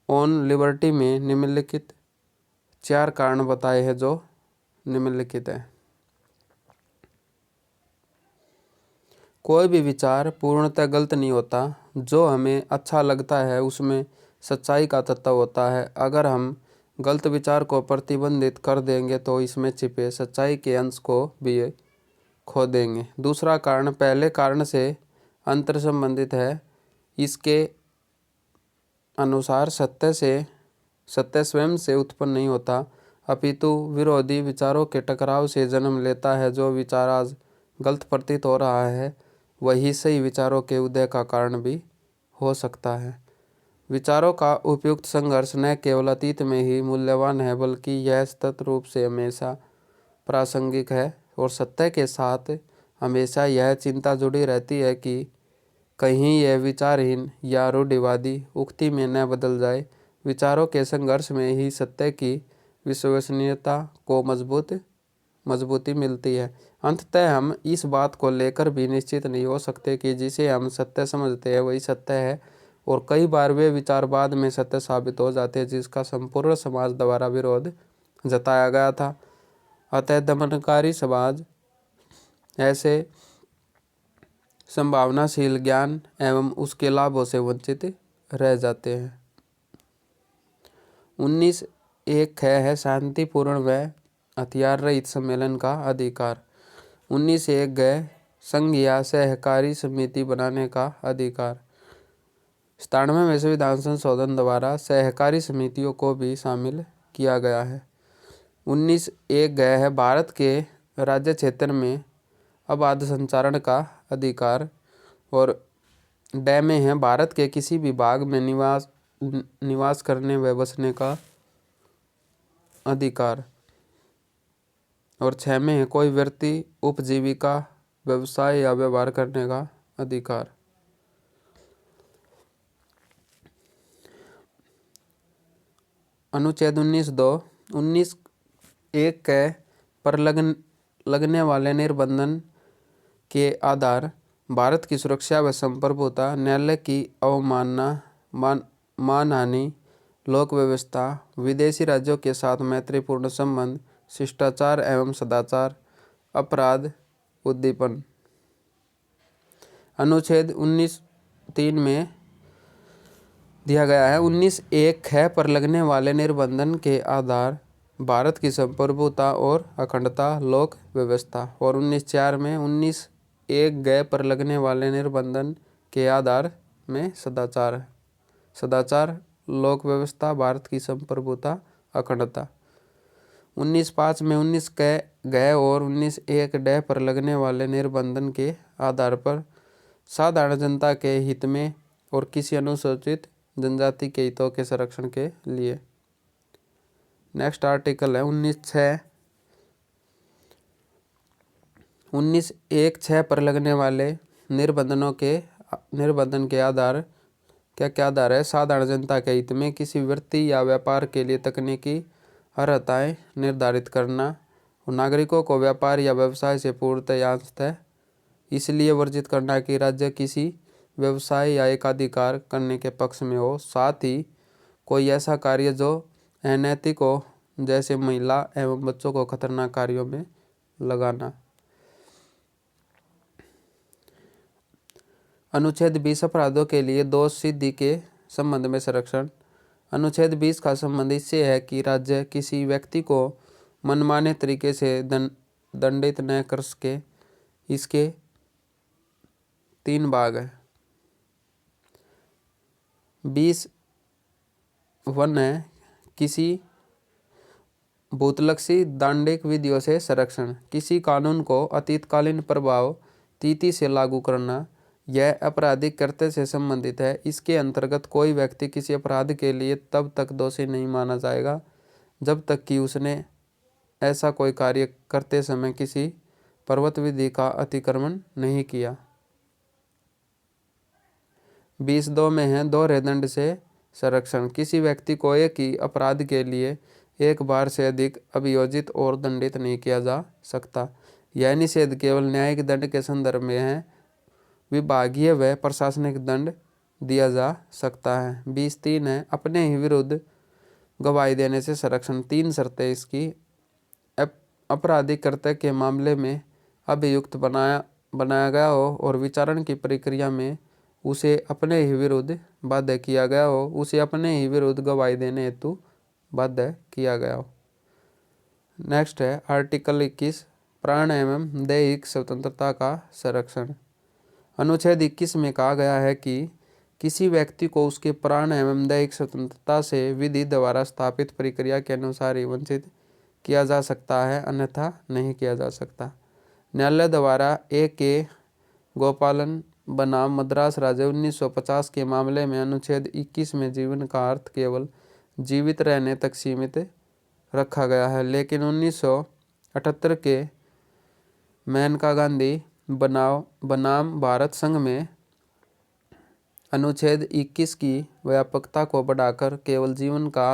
ऑन लिबर्टी में निम्नलिखित 4 कारण बताए हैं, जो निम्नलिखित है। कोई भी विचार पूर्णतः गलत नहीं होता। जो हमें अच्छा लगता है उसमें सच्चाई का तत्व होता है। अगर हम गलत विचार को प्रतिबंधित कर देंगे तो इसमें छिपे सच्चाई के अंश को भी खो देंगे। दूसरा कारण पहले कारण से अंतर संबंधित है। इसके अनुसार सत्य स्वयं से उत्पन्न नहीं होता, अपितु विरोधी विचारों के टकराव से जन्म लेता है। जो विचार आज गलत प्रतीत हो रहा है वही सही विचारों के उदय का कारण भी हो सकता है। विचारों का उपयुक्त संघर्ष न केवल अतीत में ही मूल्यवान है, बल्कि यह सतत रूप से हमेशा प्रासंगिक है। और सत्य के साथ हमेशा यह चिंता जुड़ी रहती है कि कहीं यह विचारहीन या रूढ़िवादी उक्ति में न बदल जाए। विचारों के संघर्ष में ही सत्य की विश्वसनीयता को मजबूती मिलती है। अंततः हम इस बात को लेकर भी निश्चित नहीं हो सकते कि जिसे हम सत्य समझते हैं वही सत्य है, और कई बार वे विचार बाद में सत्य साबित हो जाते हैं जिसका संपूर्ण समाज द्वारा विरोध जताया गया था। अतः दमनकारी समाज ऐसे संभावनाशील ज्ञान एवं उसके लाभों से वंचित रह जाते हैं। 19(1) है शांतिपूर्ण व हथियार रहित सम्मेलन का अधिकार। 19(1) संघ या सहकारी समिति बनाने का अधिकार। 97 में संविधान संशोधन द्वारा सहकारी समितियों को भी शामिल किया गया है। 19(1) है भारत के राज्य क्षेत्र में अबाध संचारण का अधिकार। और ड में है भारत के किसी भी भाग में निवास करने व बसने का अधिकार। और 6 में है कोई व्यक्ति उपजीविका, व्यवसाय या व्यवहार करने का अधिकार। अनुच्छेद 19(2) 19(1) पर लगने वाले निर्बंधन के आधार भारत की सुरक्षा व संप्रभुता, न्यायालय की अवमानना, मानहानि, लोक व्यवस्था, विदेशी राज्यों के साथ मैत्रीपूर्ण संबंध, शिष्टाचार एवं सदाचार, अपराध, उद्दीपन। अनुच्छेद 19(3) में दिया गया है 19(1) पर लगने वाले निर्बंधन के आधार भारत की संप्रभुता और अखंडता, लोक व्यवस्था। और 1904 में 19(1) ग पर लगने वाले निर्बंधन के आधार में सदाचार, लोक व्यवस्था, भारत की संप्रभुता, अखंडता। 1905 में 19 ग और 19(1) ड पर लगने वाले निर्बंधन के आधार पर साधारण जनता के हित में और किसी अनुसूचित जनजाति के हितों के संरक्षण के लिए। नेक्स्ट आर्टिकल है 19(1)(6) पर लगने वाले निर्बंधन के आधार क्या आधार है? साधारण जनता के हित में किसी वृत्ति या व्यापार के लिए तकनीकी अर्हताएं निर्धारित करना और नागरिकों को व्यापार या व्यवसाय से पूर्णतः या अंशतः इसलिए वर्जित करना कि राज्य किसी व्यवसाय या एकाधिकार करने के पक्ष में हो। साथ ही कोई ऐसा कार्य जो अनैतिक हो, जैसे महिला एवं बच्चों को खतरनाक कार्यों में लगाना। अनुच्छेद 20 अपराधों के लिए दोष सिद्धि के संबंध में संरक्षण। अनुच्छेद 20 का संबंध इससे है कि राज्य किसी व्यक्ति को मनमाने तरीके से दंडित न कर सके। इसके 3 भाग हैं। 20(1) है किसी भूतलक्षी दांडिक विधियों से संरक्षण। किसी कानून को अतीतकालीन प्रभाव तिथि से लागू करना, यह आपराधिक कृत्य से संबंधित है। इसके अंतर्गत कोई व्यक्ति किसी अपराध के लिए तब तक दोषी नहीं माना जाएगा जब तक कि उसने ऐसा कोई कार्य करते समय किसी पर्वत विधि का अतिक्रमण नहीं किया। 20(2) में है दोहरे दंड से संरक्षण। किसी व्यक्ति को एक ही अपराध के लिए एक बार से अधिक अभियोजित और दंडित नहीं किया जा सकता। यह निषेध केवल न्यायिक दंड के संदर्भ में है, विभागीय व प्रशासनिक दंड दिया जा सकता है। 20(3) है अपने ही विरुद्ध गवाही देने से संरक्षण। 3 शर्तें इसकी। आपराधिक कृत्य के मामले में अभियुक्त बनाया गया हो और विचारण की प्रक्रिया में उसे अपने ही विरुद्ध बाध्य किया गया हो, उसे अपने ही विरुद्ध गवाही देने हेतु बाध्य किया गया हो। नेक्स्ट है आर्टिकल 21 प्राण एवं दैहिक स्वतंत्रता का संरक्षण। अनुच्छेद 21 में कहा गया है कि किसी व्यक्ति को उसके प्राण एवं दैहिक स्वतंत्रता से विधि द्वारा स्थापित प्रक्रिया के अनुसार ही वंचित किया जा सकता है, अन्यथा नहीं किया जा सकता। न्यायालय द्वारा A.K. गोपालन बनाम मद्रास राज्य 1950 के मामले में अनुच्छेद 21 में जीवन का अर्थ केवल जीवित रहने तक सीमित रखा गया है, लेकिन 1978 के मेनका गांधी बनाम भारत संघ में अनुच्छेद 21 की व्यापकता को बढ़ाकर केवल जीवन का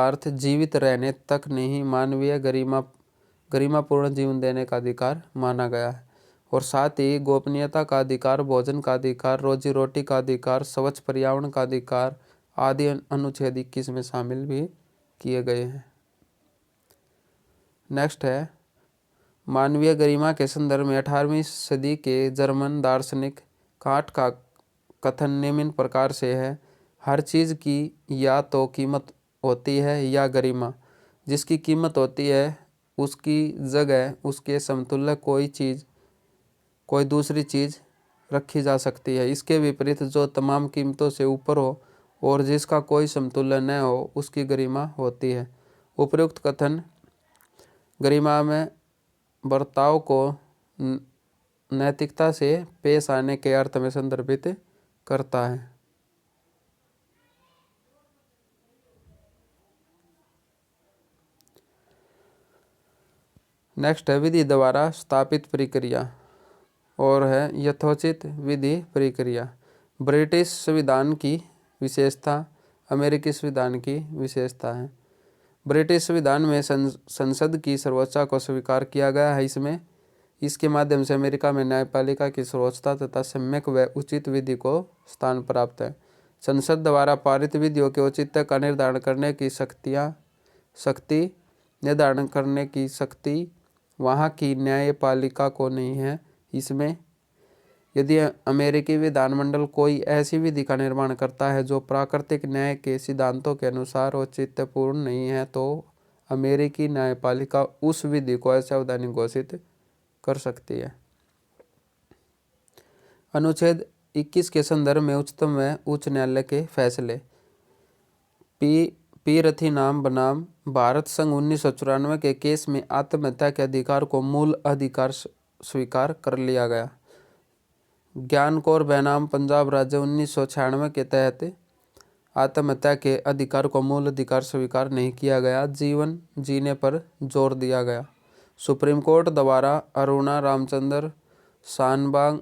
अर्थ जीवित रहने तक नहीं, मानवीय गरिमापूर्ण जीवन देने का अधिकार माना गया है। और साथ ही गोपनीयता का अधिकार, भोजन का अधिकार, रोजी रोटी का अधिकार, स्वच्छ पर्यावरण का अधिकार आदि अनुच्छेद 21 में शामिल भी किए गए हैं। नेक्स्ट है मानवीय गरिमा के संदर्भ में 18वीं सदी के जर्मन दार्शनिक कांट का कथन निम्न प्रकार से है: हर चीज़ की या तो कीमत होती है या गरिमा। जिसकी कीमत होती है उसकी जगह उसके समतुल्य कोई दूसरी चीज़ रखी जा सकती है। इसके विपरीत जो तमाम कीमतों से ऊपर हो और जिसका कोई समतुल्य न हो उसकी गरिमा होती है। उपयुक्त कथन गरिमा में बर्ताव को नैतिकता से पेश आने के अर्थ में संदर्भित करता है। नेक्स्ट है विधि द्वारा स्थापित प्रक्रिया और है यथोचित विधि प्रक्रिया। ब्रिटिश संविधान की विशेषता अमेरिकी संविधान की विशेषता है। ब्रिटिश संविधान में संसद की सर्वोच्चता को स्वीकार किया गया है। इसके माध्यम से अमेरिका में न्यायपालिका की सर्वोच्चता तथा सम्यक व उचित विधि को स्थान प्राप्त है। संसद द्वारा पारित विधियों के औचित्य का निर्धारण करने की शक्ति वहाँ की न्यायपालिका को नहीं है। इसमें यदि अमेरिकी विधानमंडल कोई ऐसी विधि का निर्माण करता है जो प्राकृतिक न्याय के सिद्धांतों के अनुसार औचित्यपूर्ण नहीं है तो अमेरिकी न्यायपालिका उस विधि को असंवैधानिक घोषित कर सकती है। अनुच्छेद 21 के संदर्भ में उच्चतम व उच्च न्यायालय के फैसले। पी रथीनाम बनाम भारत संघ 1994 के केस में आत्महत्या के अधिकार को मूल अधिकार स्वीकार कर लिया गया। ज्ञान कौर बनाम पंजाब राज्य 1996 के तहत आत्महत्या के अधिकार को मूल अधिकार स्वीकार नहीं किया गया, जीवन जीने पर जोर दिया गया। सुप्रीम कोर्ट द्वारा अरुणा रामचंद्र शानबाग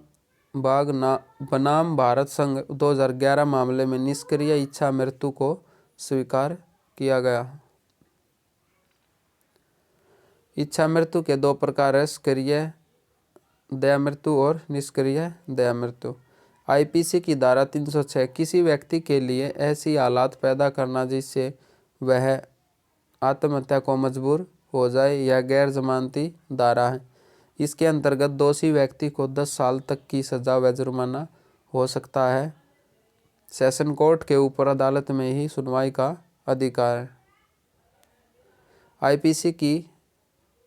बनाम भारत संघ 2011 मामले में निष्क्रिय इच्छा मृत्यु को स्वीकार किया गया। इच्छा मृत्यु के दो प्रकार है, सक्रिय दया मृत्यु और निष्क्रिय दया मृत्यु। आईपीसी की धारा 306 किसी व्यक्ति के लिए ऐसी हालात पैदा करना जिससे वह आत्महत्या को मजबूर हो जाए, यह गैर जमानती धारा है। इसके अंतर्गत दोषी व्यक्ति को 10 साल तक की सजा व जुर्माना हो सकता है। सेशन कोर्ट के ऊपर अदालत में ही सुनवाई का अधिकार है। आईपीसी की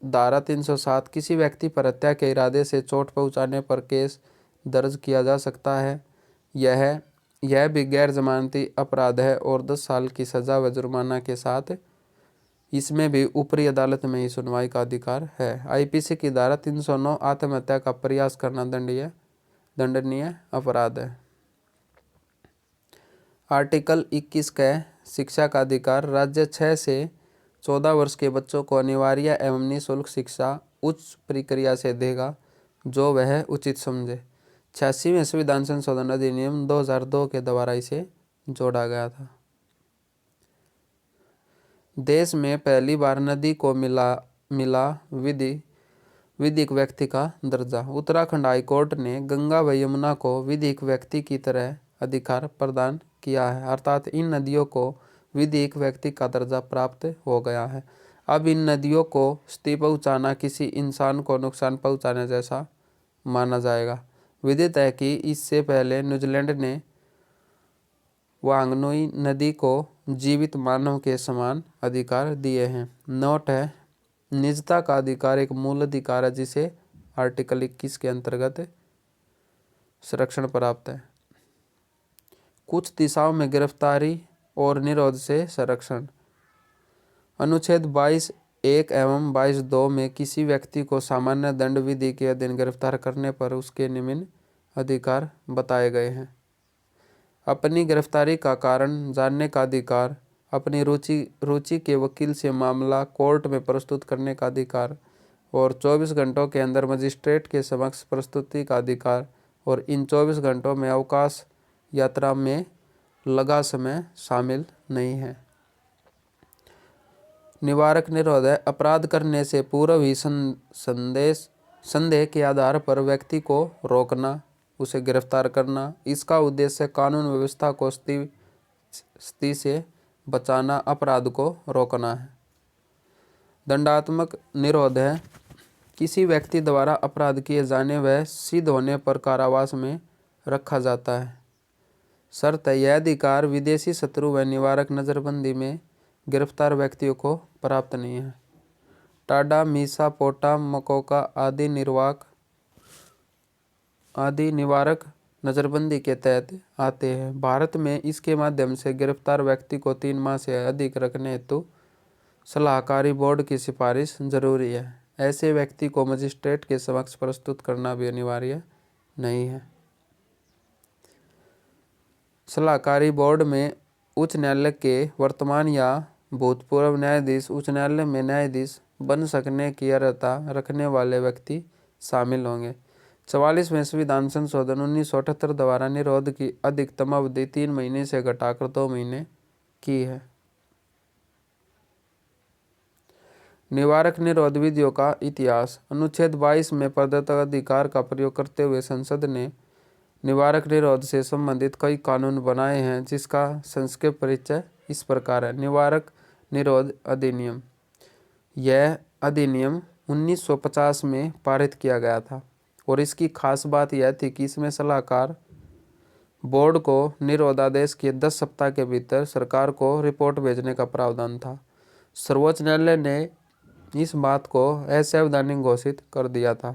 धारा 307 किसी व्यक्ति पर हत्या के इरादे से चोट पहुंचाने पर केस दर्ज किया जा सकता है। यह भी गैर जमानती अपराध है और 10 साल की सजा व जुर्माना के साथ इसमें भी ऊपरी अदालत में ही सुनवाई का अधिकार है। आईपीसी की धारा 309 आत्महत्या का प्रयास करना दंडनीय अपराध है। आर्टिकल 21 का शिक्षा का अधिकार। राज्य 6 से 14 वर्ष के बच्चों को अनिवार्य एवं निःशुल्क शिक्षा उच्च प्रक्रिया से देगा जो वह उचित समझे। 86वें संविधान संशोधन अधिनियम 2002 के द्वारा इसे जोड़ा गया था। देश में पहली बार नदी को मिला विधिक व्यक्ति का दर्जा। उत्तराखंड हाईकोर्ट ने गंगा व यमुना को विधिक व्यक्ति की तरह अधिकार प्रदान किया है, अर्थात इन नदियों को विधिक व्यक्ति का दर्जा प्राप्त हो गया है। अब इन नदियों को क्षति पहुँचाना किसी इंसान को नुकसान पहुँचाने जैसा माना जाएगा। विदित है कि इससे पहले न्यूजीलैंड ने वांगनुई नदी को जीवित मानव के समान अधिकार दिए हैं। नोट है, निजता का अधिकार एक मूल अधिकार है जिसे आर्टिकल 21 के अंतर्गत संरक्षण प्राप्त है। कुछ दिशाओं में गिरफ्तारी और निरोध से संरक्षण। अनुच्छेद 22(1) एवं 22(2) में किसी व्यक्ति को सामान्य दंड विधि के अधीन गिरफ्तार करने पर उसके निम्न अधिकार बताए गए हैं। अपनी गिरफ्तारी का कारण जानने का अधिकार, अपनी रुचि के वकील से मामला कोर्ट में प्रस्तुत करने का अधिकार और 24 घंटों के अंदर मजिस्ट्रेट के समक्ष प्रस्तुति का अधिकार और इन 24 घंटों में अवकाश यात्रा में लगा समय शामिल नहीं है। निवारक निरोध है, अपराध करने से पूर्व ही संदेह के आधार पर व्यक्ति को रोकना, उसे गिरफ्तार करना। इसका उद्देश्य कानून व्यवस्था को स्थिति से बचाना, अपराध को रोकना है। दंडात्मक निरोध है, किसी व्यक्ति द्वारा अपराध किए जाने व सिद्ध होने पर कारावास में रखा जाता है। शर्त है, यह अधिकार विदेशी शत्रु व निवारक नजरबंदी में गिरफ्तार व्यक्तियों को प्राप्त नहीं है। टाडा, मीसा, पोटा, मकोका आदि निवारक नजरबंदी के तहत आते हैं। भारत में इसके माध्यम से गिरफ्तार व्यक्ति को 3 माह से अधिक रखने हेतु सलाहकारी बोर्ड की सिफारिश जरूरी है। ऐसे व्यक्ति को मजिस्ट्रेट के समक्ष प्रस्तुत करना भी अनिवार्य नहीं है। सलाहकारी बोर्ड में उच्च न्यायालय के वर्तमान या भूतपूर्व न्यायाधीश, उच्च न्यायालय में न्यायाधीश बन सकने की अर्हता रखने वाले व्यक्ति शामिल होंगे। 44वें संविधान संशोधन 1978 द्वारा निरोध की अधिकतम अवधि 3 महीने से घटाकर 2 महीने की है। निवारक निरोध विधियों का इतिहास। अनुच्छेद 22 में प्रदत्त अधिकार का प्रयोग करते हुए संसद ने निवारक निरोध से संबंधित कई कानून बनाए हैं, जिसका संक्षिप्त परिचय इस प्रकार है। निवारक निरोध अधिनियम। यह अधिनियम 1950 में पारित किया गया था और इसकी खास बात यह थी कि इसमें सलाहकार बोर्ड को निरोधादेश के 10 सप्ताह के भीतर सरकार को रिपोर्ट भेजने का प्रावधान था। सर्वोच्च न्यायालय ने इस बात को असंवैधानिक घोषित कर दिया था।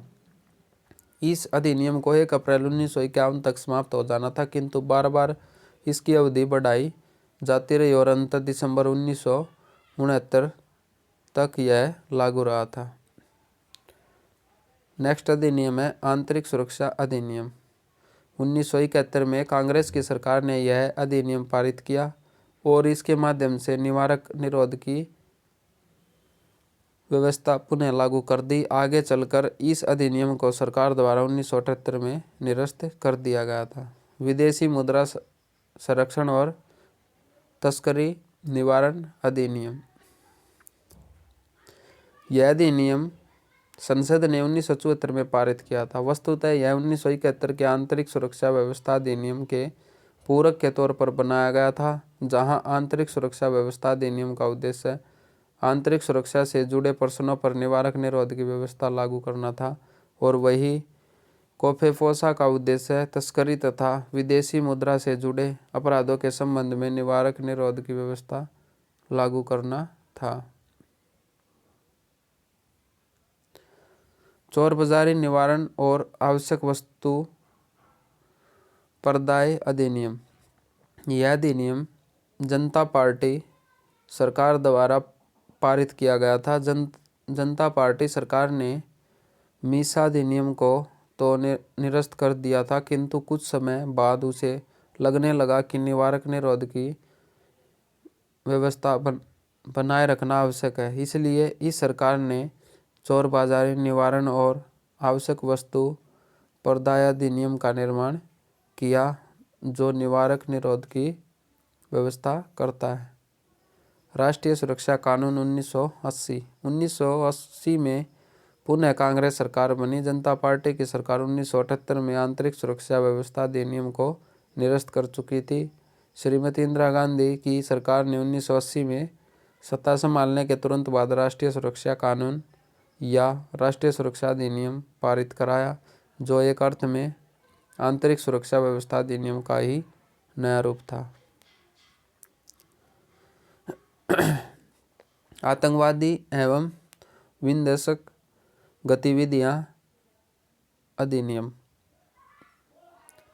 इस अधिनियम को 1 अप्रैल 1951 तक समाप्त हो जाना था, किंतु बार बार इसकी अवधि बढ़ाई जाती रही और अंत दिसंबर 1969 तक यह लागू रहा था। नेक्स्ट अधिनियम है आंतरिक सुरक्षा अधिनियम। 1971 में कांग्रेस की सरकार ने यह अधिनियम पारित किया और इसके माध्यम से निवारक निरोध की व्यवस्था पुनः लागू कर दी। आगे चलकर इस अधिनियम को सरकार द्वारा 1978 में निरस्त कर दिया गया था। विदेशी मुद्रा संरक्षण और तस्करी निवारण अधिनियम। यह अधिनियम संसद ने 1974 में पारित किया था। वस्तुतः यह 1971 के आंतरिक सुरक्षा व्यवस्था अधिनियम के पूरक के तौर पर बनाया गया था, जहां आंतरिक सुरक्षा व्यवस्था अधिनियम का उद्देश्य आंतरिक सुरक्षा से जुड़े प्रश्नों पर निवारक निरोध की व्यवस्था लागू करना था और वही कोफेफोसा का उद्देश्य तस्करी तथा विदेशी मुद्रा से जुड़े अपराधों के संबंध में निवारक निरोध की व्यवस्था लागू करना था। चोर बाजारी निवारण और आवश्यक वस्तु प्रदाय अधिनियम। यह अधिनियम जनता पार्टी सरकार द्वारा पारित किया गया था। जनता पार्टी सरकार ने मीसा अधिनियम को तो निरस्त कर दिया था, किंतु कुछ समय बाद उसे लगने लगा कि निवारक निरोध की व्यवस्था बनाए रखना आवश्यक है। इसलिए इस सरकार ने चोर बाजारी निवारण और आवश्यक वस्तु प्रदाय अधिनियम का निर्माण किया, जो निवारक निरोध की व्यवस्था करता है। राष्ट्रीय सुरक्षा कानून 1980। 1980 में पुनः कांग्रेस सरकार बनी। जनता पार्टी की सरकार 1978 में आंतरिक सुरक्षा व्यवस्था अधिनियम को निरस्त कर चुकी थी। श्रीमती इंदिरा गांधी की सरकार ने 1980 में सत्ता संभालने के तुरंत बाद राष्ट्रीय सुरक्षा कानून या राष्ट्रीय सुरक्षा अधिनियम पारित कराया, जो एक अर्थ में आंतरिक सुरक्षा व्यवस्था अधिनियम का ही नया रूप था। आतंकवादी एवं विध्वंसक गतिविधियां अधिनियम।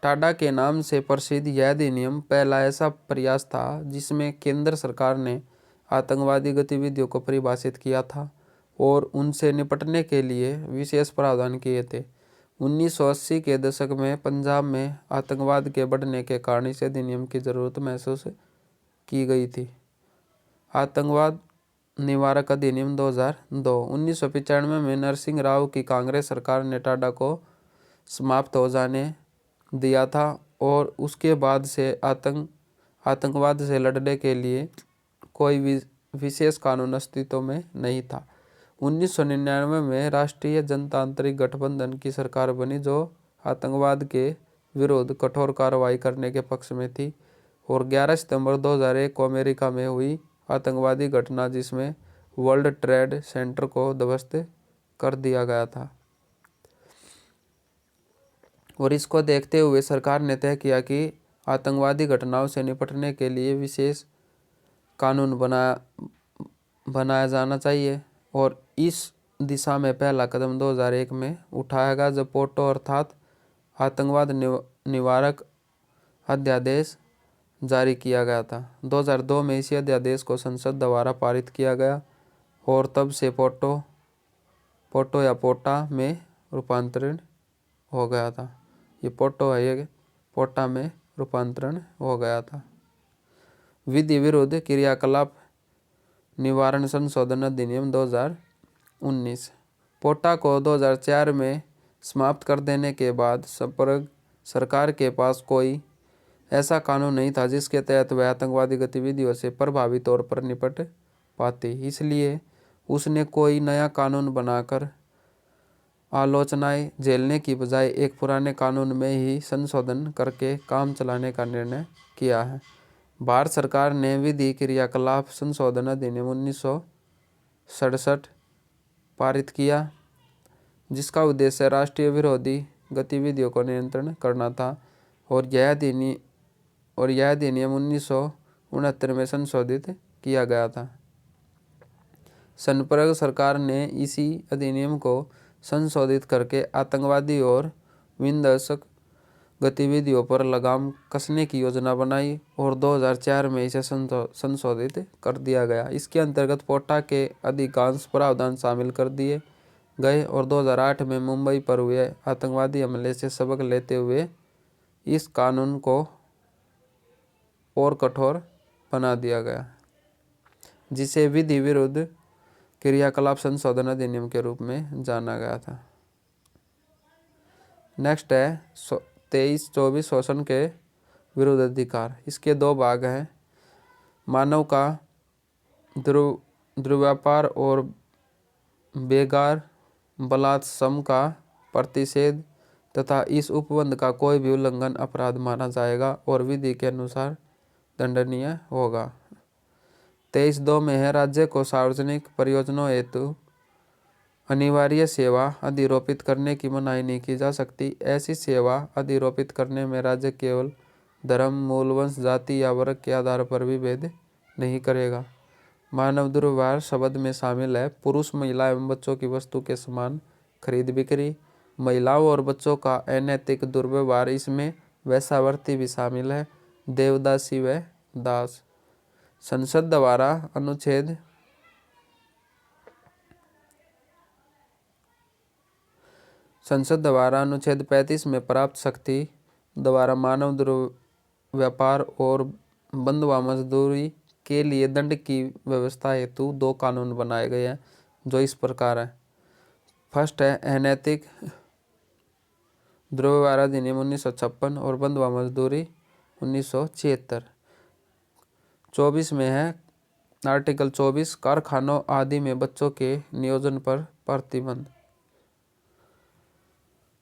टाडा के नाम से प्रसिद्ध यह अधिनियम पहला ऐसा प्रयास था जिसमें केंद्र सरकार ने आतंकवादी गतिविधियों को परिभाषित किया था और उनसे निपटने के लिए विशेष प्रावधान किए थे। 1980 के दशक में पंजाब में आतंकवाद के बढ़ने के कारण इस अधिनियम की जरूरत महसूस की गई थी। आतंकवाद निवारक अधिनियम 2002। 1995 में नरसिंह राव की कांग्रेस सरकार ने टाडा को समाप्त हो जाने दिया था और उसके बाद से आतंकवाद से लड़ने के लिए कोई विशेष कानून अस्तित्व में नहीं था। 1999 में राष्ट्रीय जनतांत्रिक गठबंधन की सरकार बनी, जो आतंकवाद के विरुद्ध कठोर कार्रवाई करने के पक्ष में थी, और 11 सितंबर 2001 को अमेरिका में हुई आतंकवादी घटना जिसमें वर्ल्ड ट्रेड सेंटर को ध्वस्त कर दिया गया था, और इसको देखते हुए सरकार ने तय किया कि आतंकवादी घटनाओं से निपटने के लिए विशेष कानून बनाया जाना चाहिए, और इस दिशा में पहला कदम 2001 में उठाया गया, जब पोटो अर्थात आतंकवाद निवारक अध्यादेश जारी किया गया था। 2002 में इसी अध्यादेश को संसद द्वारा पारित किया गया और तब से पोटो या पोटा में रूपांतरण हो गया था। ये पोटो है, ये पोटा में रूपांतरण हो गया था। विधि विरुद्ध क्रियाकलाप निवारण संशोधन अधिनियम 2019। पोटा को 2004 में समाप्त कर देने के बाद सरकार के पास कोई ऐसा कानून नहीं था जिसके तहत वह आतंकवादी गतिविधियों से प्रभावी तौर पर निपट पाती। इसलिए उसने कोई नया कानून बनाकर आलोचनाएं झेलने की बजाय एक पुराने कानून में ही संशोधन करके काम चलाने का निर्णय किया है। भारत सरकार ने विधि क्रियाकलाप संशोधन अधिनियम 1967 पारित किया, जिसका उद्देश्य राष्ट्रीय विरोधी गतिविधियों को नियंत्रण करना था, और यह अधिनियम 1969 में संशोधित किया गया था। संप्रग सरकार ने इसी अधिनियम को संशोधित करके आतंकवादी और विध्वंसक गतिविधियों पर लगाम कसने की योजना बनाई और 2004 में इसे संशोधित कर दिया गया। इसके अंतर्गत पोटा के अधिकांश प्रावधान शामिल कर दिए गए और 2008 में मुंबई पर हुए आतंकवादी हमले से सबक लेते हुए इस कानून को और कठोर बना दिया गया, जिसे विधि विरुद्ध क्रियाकलाप संशोधन अधिनियम के रूप में जाना गया था। नेक्स्ट है 23-24 शोषण के विरुद्ध अधिकार। इसके दो भाग हैं। मानव का दुर्व्यापार और बेगार बलात् सम का प्रतिषेध तथा इस उपबंध का कोई भी उल्लंघन अपराध माना जाएगा और विधि के अनुसार दंडनीय होगा। 23(2) में है राज्य को सार्वजनिक प्रयोजनों हेतु अनिवार्य सेवा अधिरोपित करने की मनाही नहीं की जा सकती। ऐसी सेवा अधिरोपित करने में राज्य केवल धर्म, मूल, वंश, जाति या वर्ग के आधार पर भी भेद नहीं करेगा। मानव दुर्व्यवहार शब्द में शामिल है पुरुष, महिला एवं बच्चों की वस्तु के समान खरीद बिक्री, महिलाओं और बच्चों का अनैतिक दुर्व्यवहार, इसमें वेश्यावृत्ति भी शामिल है, देवदासी व दास। संसद द्वारा अनुच्छेद 35 में प्राप्त शक्ति द्वारा मानव दुर्व्यापार और बंधुआ मजदूरी के लिए दंड की व्यवस्था हेतु 2 कानून बनाए गए हैं, जो इस प्रकार है। फर्स्ट है अनैतिक दुर्व्यवहार अधिनियम 1956 और बंधुआ मजदूरी 1976। 24 में है आर्टिकल 24 कारखानों आदि में बच्चों के नियोजन पर प्रतिबंध।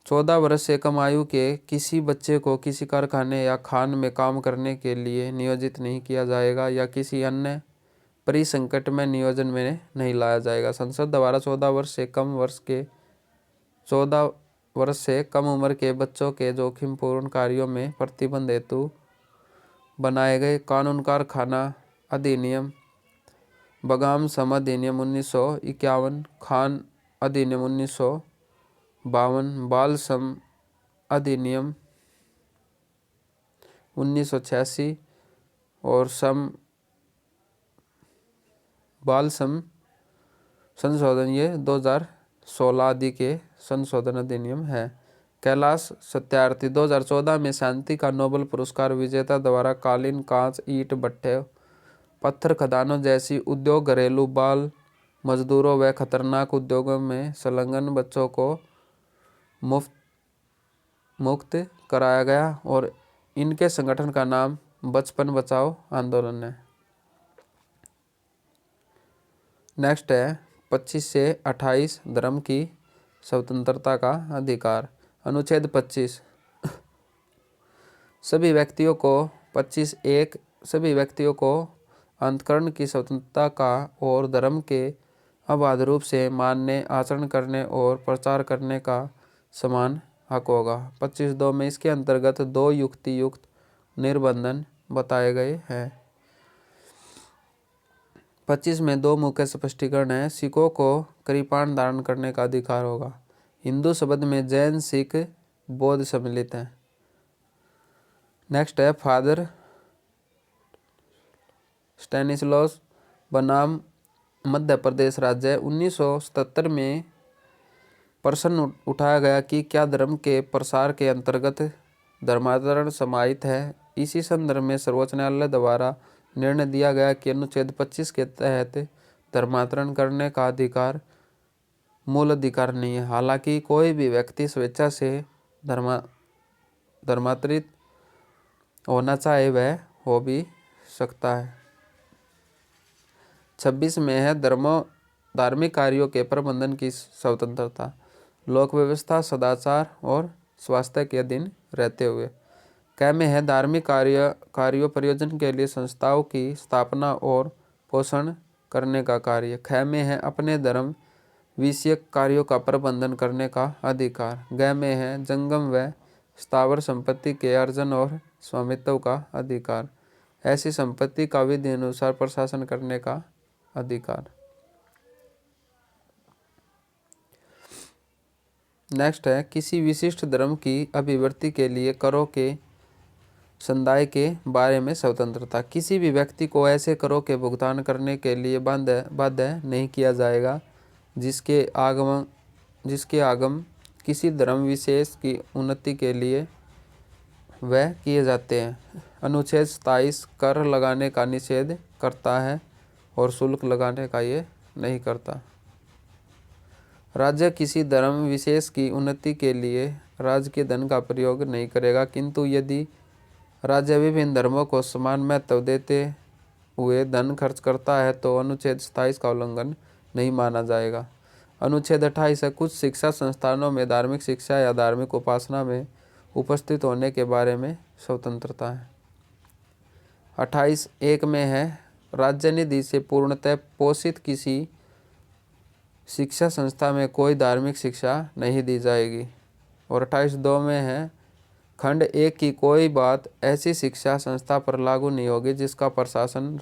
14 वर्ष से कम आयु के किसी बच्चे को किसी कारखाने या खान में काम करने के लिए नियोजित नहीं किया जाएगा या किसी अन्य परिसंकट में नियोजन में नहीं लाया जाएगा। संसद द्वारा 14 वर्ष से कम उम्र के बच्चों के जोखिमपूर्ण कार्यों में प्रतिबंध हेतु बनाए गए कानून कारखाना अधिनियम, बगाम सम अधिनियम 1951, खान अधिनियम 1952, बाल श्रम अधिनियम 1986 और बाल श्रम संशोधन ये 2016 आदि के संशोधन अधिनियम है। कैलाश सत्यार्थी 2014 में शांति का नोबेल पुरस्कार विजेता द्वारा कालीन, कांच, ईंट भट्ठे, पत्थर खदानों जैसी उद्योग, घरेलू बाल मजदूरों व खतरनाक उद्योगों में संलग्न बच्चों को मुक्त कराया गया और इनके संगठन का नाम बचपन बचाओ आंदोलन है। नेक्स्ट है 25 से 28 धर्म की स्वतंत्रता का अधिकार। अनुच्छेद 25 सभी व्यक्तियों को अंतकरण की स्वतंत्रता का और धर्म के अबाध रूप से मानने, आचरण करने और प्रचार करने का समान हक होगा। 25(2) में इसके अंतर्गत 2 युक्तियुक्त निर्बंधन बताए गए हैं। 25 में 2 मुख्य स्पष्टीकरण है। सिखों को कृपाण धारण करने का अधिकार होगा। हिंदू शब्द में जैन, सिख, बौद्ध सम्मिलित हैं। नेक्स्ट है फादर स्टैनिस्लॉस बनाम मध्य प्रदेश राज्य। 1977 में प्रश्न उठाया गया कि क्या धर्म के प्रसार के अंतर्गत धर्मांतरण समाहित है। इसी संदर्भ में सर्वोच्च न्यायालय द्वारा निर्णय दिया गया कि अनुच्छेद 25 के तहत धर्मांतरण करने का अधिकार मूल अधिकार नहीं है। हालांकि कोई भी व्यक्ति स्वेच्छा से धर्मांतरित होना चाहे वह हो भी सकता है। 26 में है धार्मिक कार्यों के प्रबंधन की स्वतंत्रता, लोक व्यवस्था, सदाचार और स्वास्थ्य के अधीन रहते हुए। क में है धार्मिक कार्यों प्रयोजन के लिए संस्थाओं की स्थापना और पोषण करने का कार्य। ख में है अपने धर्म विषयक कार्यों का प्रबंधन करने का अधिकार। ग में है जंगम व स्थावर संपत्ति के अर्जन और स्वामित्व का अधिकार, ऐसी संपत्ति का विधि अनुसार प्रशासन करने का अधिकार। नेक्स्ट है किसी विशिष्ट धर्म की अभिव्यक्ति के लिए करों के संदाय के बारे में स्वतंत्रता। किसी भी व्यक्ति को ऐसे करों के भुगतान करने के लिए बाध्य नहीं किया जाएगा जिसके आगम किसी धर्म विशेष की उन्नति के लिए वह किए जाते हैं। अनुच्छेद 27 कर लगाने का निषेध करता है और शुल्क लगाने का ये नहीं करता। राज्य किसी धर्म विशेष की उन्नति के लिए राज्य के धन का प्रयोग नहीं करेगा, किंतु यदि राज्य विभिन्न धर्मों को समान महत्व देते हुए धन खर्च करता है तो अनुच्छेद 27 का उल्लंघन नहीं माना जाएगा। अनुच्छेद 28 है कुछ शिक्षा संस्थानों में धार्मिक शिक्षा या धार्मिक उपासना में उपस्थित होने के बारे में स्वतंत्रता है। 28(1) में है राज्य निधि से पूर्णतः पोषित किसी शिक्षा संस्था में कोई धार्मिक शिक्षा नहीं दी जाएगी। और 28(2) में है खंड 1 की कोई बात ऐसी शिक्षा संस्था पर लागू नहीं होगी जिसका प्रशासन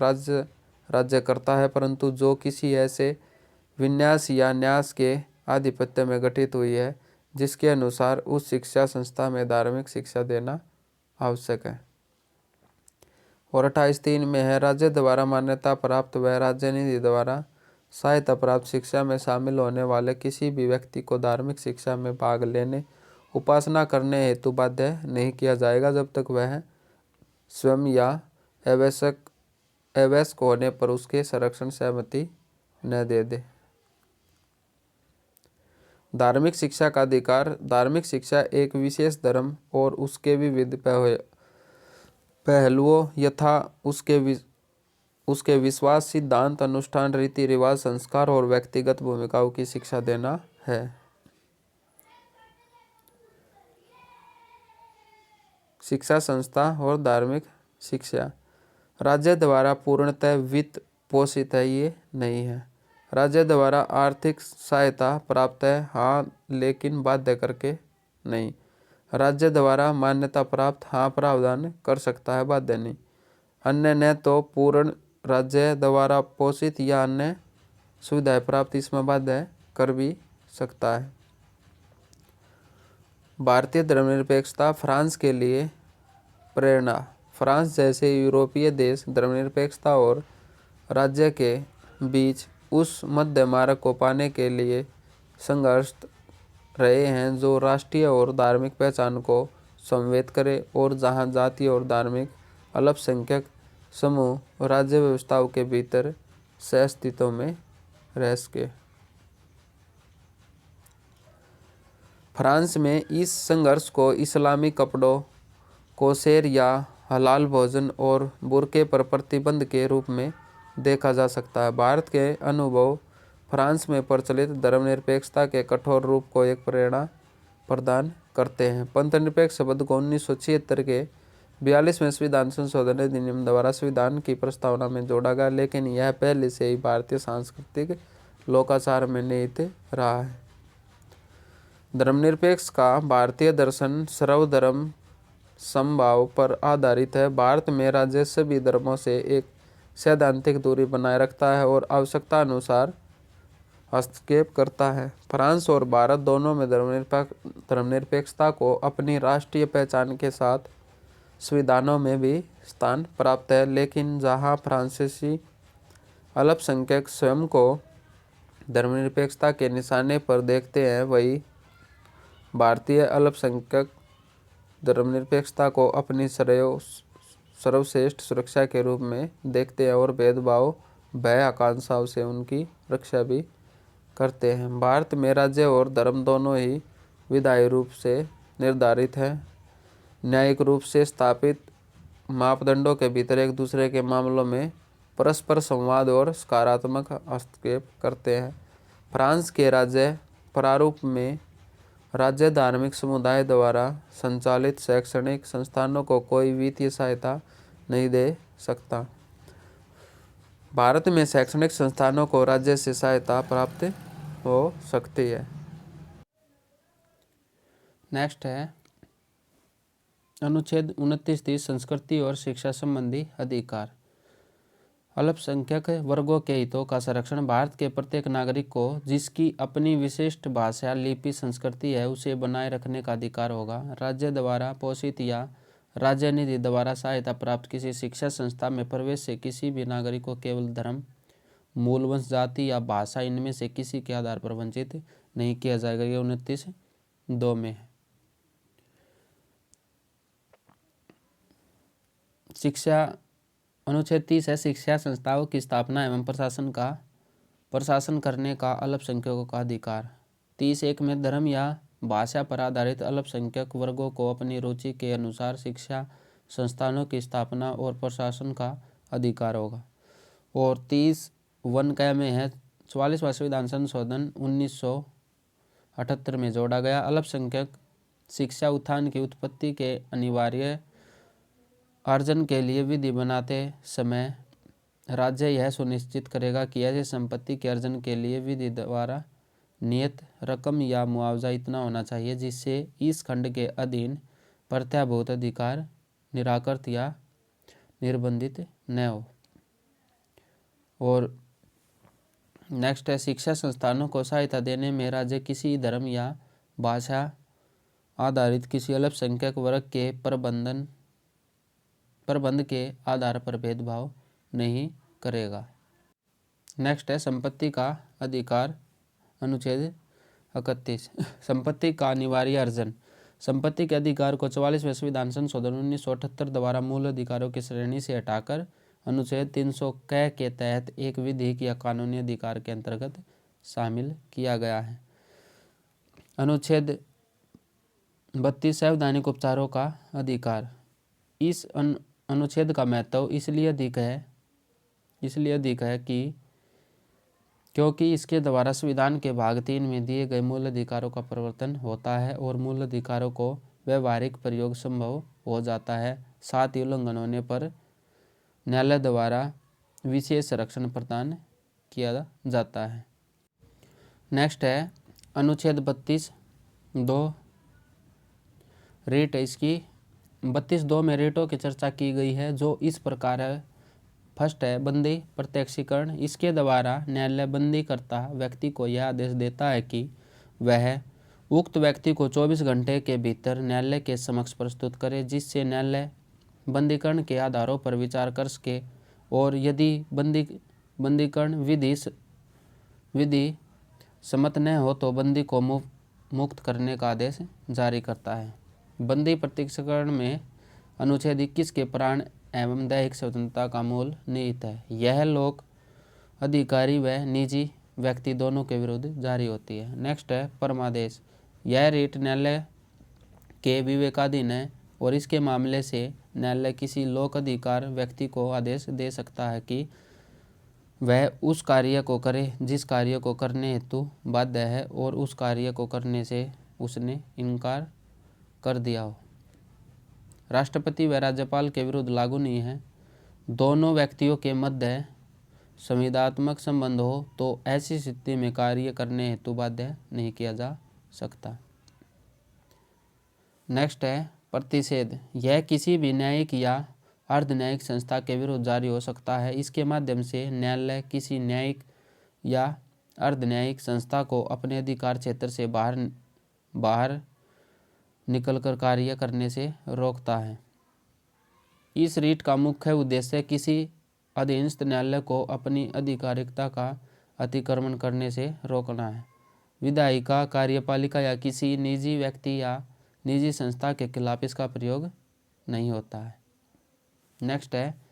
राज्य करता है, परंतु जो किसी ऐसे विन्यास या न्यास के आधिपत्य में गठित हुई है जिसके अनुसार उस शिक्षा संस्था में धार्मिक शिक्षा देना आवश्यक है। और 28(3) में है राज्य द्वारा मान्यता प्राप्त व राज्य निधि द्वारा सहायता प्राप्त शिक्षा में शामिल होने वाले किसी भी व्यक्ति को धार्मिक शिक्षा में भाग लेने उपासना करने हेतु बाध्य नहीं किया जाएगा जब तक वह स्वयं या अवयस्क होने पर उसके संरक्षण सहमति न दे दे। धार्मिक शिक्षा का अधिकार। धार्मिक शिक्षा एक विशेष धर्म और उसके विविध पहलुओं यथा उसके विश्वास, सिद्धांत, अनुष्ठान, रीति रिवाज, संस्कार और व्यक्तिगत भूमिकाओं की शिक्षा देना है। शिक्षा संस्था और धार्मिक शिक्षा राज्य द्वारा पूर्णतः वित्त पोषित है ये नहीं है। राज्य द्वारा आर्थिक सहायता प्राप्त है हाँ, लेकिन बाध्य करके नहीं। राज्य द्वारा मान्यता प्राप्त हाँ, प्रावधान कर सकता है, बाध्य नहीं। अन्य न तो पूर्ण राज्य द्वारा पोषित या अन्य सुविधाएं प्राप्त इसमें बाध्य कर भी सकता है। भारतीय धर्मनिरपेक्षता फ्रांस के लिए प्रेरणा। फ्रांस जैसे यूरोपीय देश धर्मनिरपेक्षता और राज्य के बीच उस मध्य मार्ग को पाने के लिए संघर्षरत रहे हैं जो राष्ट्रीय और धार्मिक पहचान को समन्वित करे और जहां जातीय और धार्मिक अल्पसंख्यक समूह राज्य व्यवस्थाओं के भीतर सह-अस्तित्व में रह सके। फ्रांस में इस संघर्ष को इस्लामी कपड़ों, कोशेर या हलाल भोजन और बुर्के पर प्रतिबंध के रूप में देखा जा सकता है। भारत के अनुभव फ्रांस में प्रचलित धर्मनिरपेक्षता के कठोर रूप को एक प्रेरणा प्रदान करते हैं। पंथनिरपेक्ष शब्द को 1976 के 42वें संविधान संशोधन अधिनियम द्वारा संविधान की प्रस्तावना में जोड़ा गया, लेकिन यह पहले से ही भारतीय सांस्कृतिक लोकाचार में निहित रहा है। धर्मनिरपेक्ष का भारतीय दर्शन सर्वधर्म समभाव पर आधारित है। भारत में राज्य सभी धर्मों से एक सैद्धांतिक दूरी बनाए रखता है और आवश्यकता अनुसार हस्तक्षेप करता है। फ्रांस और भारत दोनों में धर्मनिरपेक्षता को अपनी राष्ट्रीय पहचान के साथ संविधानों में भी स्थान प्राप्त है, लेकिन जहां फ्रांसीसी अल्पसंख्यक स्वयं को धर्मनिरपेक्षता के निशाने पर देखते हैं, वही भारतीय अल्पसंख्यक धर्मनिरपेक्षता को अपनी सर्वश्रेष्ठ सुरक्षा के रूप में देखते हैं और भेदभाव, भय, आकांक्षाओं से उनकी रक्षा भी करते हैं। भारत में राज्य और धर्म दोनों ही विधायी रूप से निर्धारित हैं, न्यायिक रूप से स्थापित मापदंडों के भीतर एक दूसरे के मामलों में परस्पर संवाद और सकारात्मक हस्तक्षेप करते हैं। फ्रांस के राज्य प्रारूप में राज्य धार्मिक समुदाय द्वारा संचालित शैक्षणिक संस्थानों को कोई वित्तीय सहायता नहीं दे सकता। भारत में शैक्षणिक संस्थानों को राज्य से सहायता प्राप्त हो सकती है। नेक्स्ट है अनुच्छेद 29 संस्कृति और शिक्षा संबंधी अधिकार। अल्पसंख्यक वर्गों के हितों का संरक्षण भारत के प्रत्येक नागरिक को जिसकी अपनी विशिष्ट भाषा, लिपि, संस्कृति है उसे बनाए रखने का अधिकार होगा। राज्य द्वारा पोषित या राज्य निधि द्वारा सहायता प्राप्त किसी शिक्षा संस्था में प्रवेश से किसी भी नागरिक को केवल धर्म, मूल, वंश, जाति या भाषा इनमें से किसी के आधार पर वंचित नहीं किया जाएगा। ये 29(2) में है। शिक्षा अनुच्छेद 30 है, शिक्षा संस्थाओं की स्थापना एवं प्रशासन करने का अल्पसंख्यकों का अधिकार। 30(1) में धर्म या भाषा पर आधारित अल्पसंख्यक वर्गों को अपनी रुचि के अनुसार शिक्षा संस्थानों की स्थापना और प्रशासन का अधिकार होगा। और 30(1) में है, 44वां संविधान संशोधन 1978 में जोड़ा गया। अल्पसंख्यक शिक्षा उत्थान की उत्पत्ति के अनिवार्य अर्जन के लिए विधि बनाते समय राज्य यह सुनिश्चित करेगा कि ऐसी संपत्ति के अर्जन के लिए विधि द्वारा नियत रकम या मुआवजा इतना होना चाहिए जिससे इस खंड के अधीन प्रत्याभूत अधिकार निराकृत या निर्बंधित न हो। और नेक्स्ट है, शिक्षा संस्थानों को सहायता देने में राज्य किसी धर्म या भाषा आधारित किसी अल्पसंख्यक वर्ग के प्रबंध के आधार पर भेदभाव नहीं करेगा। नेक्स्ट है, संपत्ति का अधिकार अनुच्छेद 31। संपत्ति का अनिवार्य अर्जन। संपत्ति के अधिकार को 44वें संविधान संशोधन 1978 द्वारा मूल अधिकारों की श्रेणी से हटाकर अनुच्छेद 300 क के तहत एक विधिक या कानूनी अधिकार के अंतर्गत शामिल किया गया है। अनुच्छेद 32 संवैधानिक उपचारों का अधिकार। इस अनुच्छेद का महत्व इसलिए अधिक है कि क्योंकि इसके द्वारा संविधान के भाग 3 में दिए गए मूल अधिकारों का प्रवर्तन होता है और मूल अधिकारों को व्यवहारिक प्रयोग संभव हो जाता है। साथ ही उल्लंघन होने पर न्यायालय द्वारा विशेष संरक्षण प्रदान किया जाता है। नेक्स्ट है अनुच्छेद 32(2) रीट। इसकी 32(2) में रीटों की चर्चा की गई है जो इस प्रकार है। फर्स्ट है बंदी प्रत्यक्षीकरण। इसके द्वारा न्यायालय बंदी करता व्यक्ति को यह आदेश देता है कि वह उक्त व्यक्ति को 24 घंटे के भीतर न्यायालय के समक्ष प्रस्तुत करे जिससे न्यायालय बंदीकरण के आधारों पर विचार कर सके और यदि बंदीकरण विधि सम्मत न हो तो बंदी को मुक्त करने का आदेश जारी करता है। बंदी प्रत्यक्षीकरण में अनुच्छेद 21 के प्राण एवं दैहिक स्वतंत्रता का मूल निहित है। यह लोक अधिकारी व निजी व्यक्ति दोनों के विरुद्ध जारी होती है। नेक्स्ट है परमादेश। यह रीट न्यायालय के विवेकाधीन है और इसके मामले से न्यायालय किसी लोक अधिकार व्यक्ति को आदेश दे सकता है कि वह उस कार्य को करे जिस कार्य को करने हेतु बाध्य है और उस कार्य को करने से उसने इनकार कर दिया हो। राष्ट्रपति व राज्यपाल के विरुद्ध लागू नहीं है। दोनों व्यक्तियों के मध्य संविदात्मक संबंध हो तो ऐसी स्थिति में कार्य करने हेतु बाध्य नहीं किया जा सकता। नेक्स्ट है प्रतिषेध। यह किसी भी न्यायिक या अर्ध न्यायिक संस्था के विरुद्ध जारी हो सकता है। इसके माध्यम से न्यायालय किसी न्यायिक या अर्ध न्यायिक संस्था को अपने अधिकार क्षेत्र से बाहर निकलकर कार्य करने से रोकता है। इस रीट का मुख्य उद्देश्य किसी अधीनस्थ न्यायालय को अपनी आधिकारिकता का अतिक्रमण करने से रोकना है। विधायिका, कार्यपालिका या किसी निजी व्यक्ति या निजी संस्था के खिलाफ इसका प्रयोग नहीं होता है। नेक्स्ट है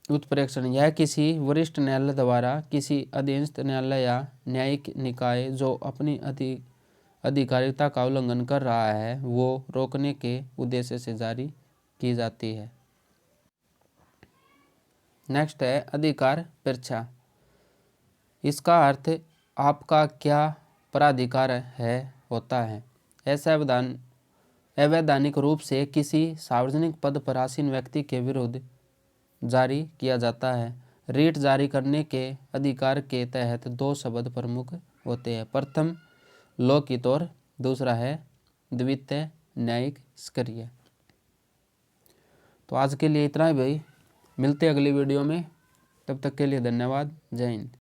उत्प्रेक्षण। यह किसी वरिष्ठ न्यायालय द्वारा किसी अधीनस्थ न्यायालय या न्यायिक निकाय जो अपनी अधिकारिकता का उल्लंघन कर रहा है वो रोकने के उद्देश्य से जारी की जाती है। नेक्स्ट है अधिकार परीक्षा। इसका अर्थ आपका क्या प्राधिकार है होता है। अवैधानिक रूप से किसी सार्वजनिक पद पर आसीन व्यक्ति के विरुद्ध जारी किया जाता है। रीट जारी करने के अधिकार के तहत 2 शब्द प्रमुख होते हैं। प्रथम लोकहित और दूसरा है द्वितीय न्यायिक सक्रिय। तो आज के लिए इतना ही भाई, मिलते हैं अगली वीडियो में, तब तक के लिए धन्यवाद, जय हिंद।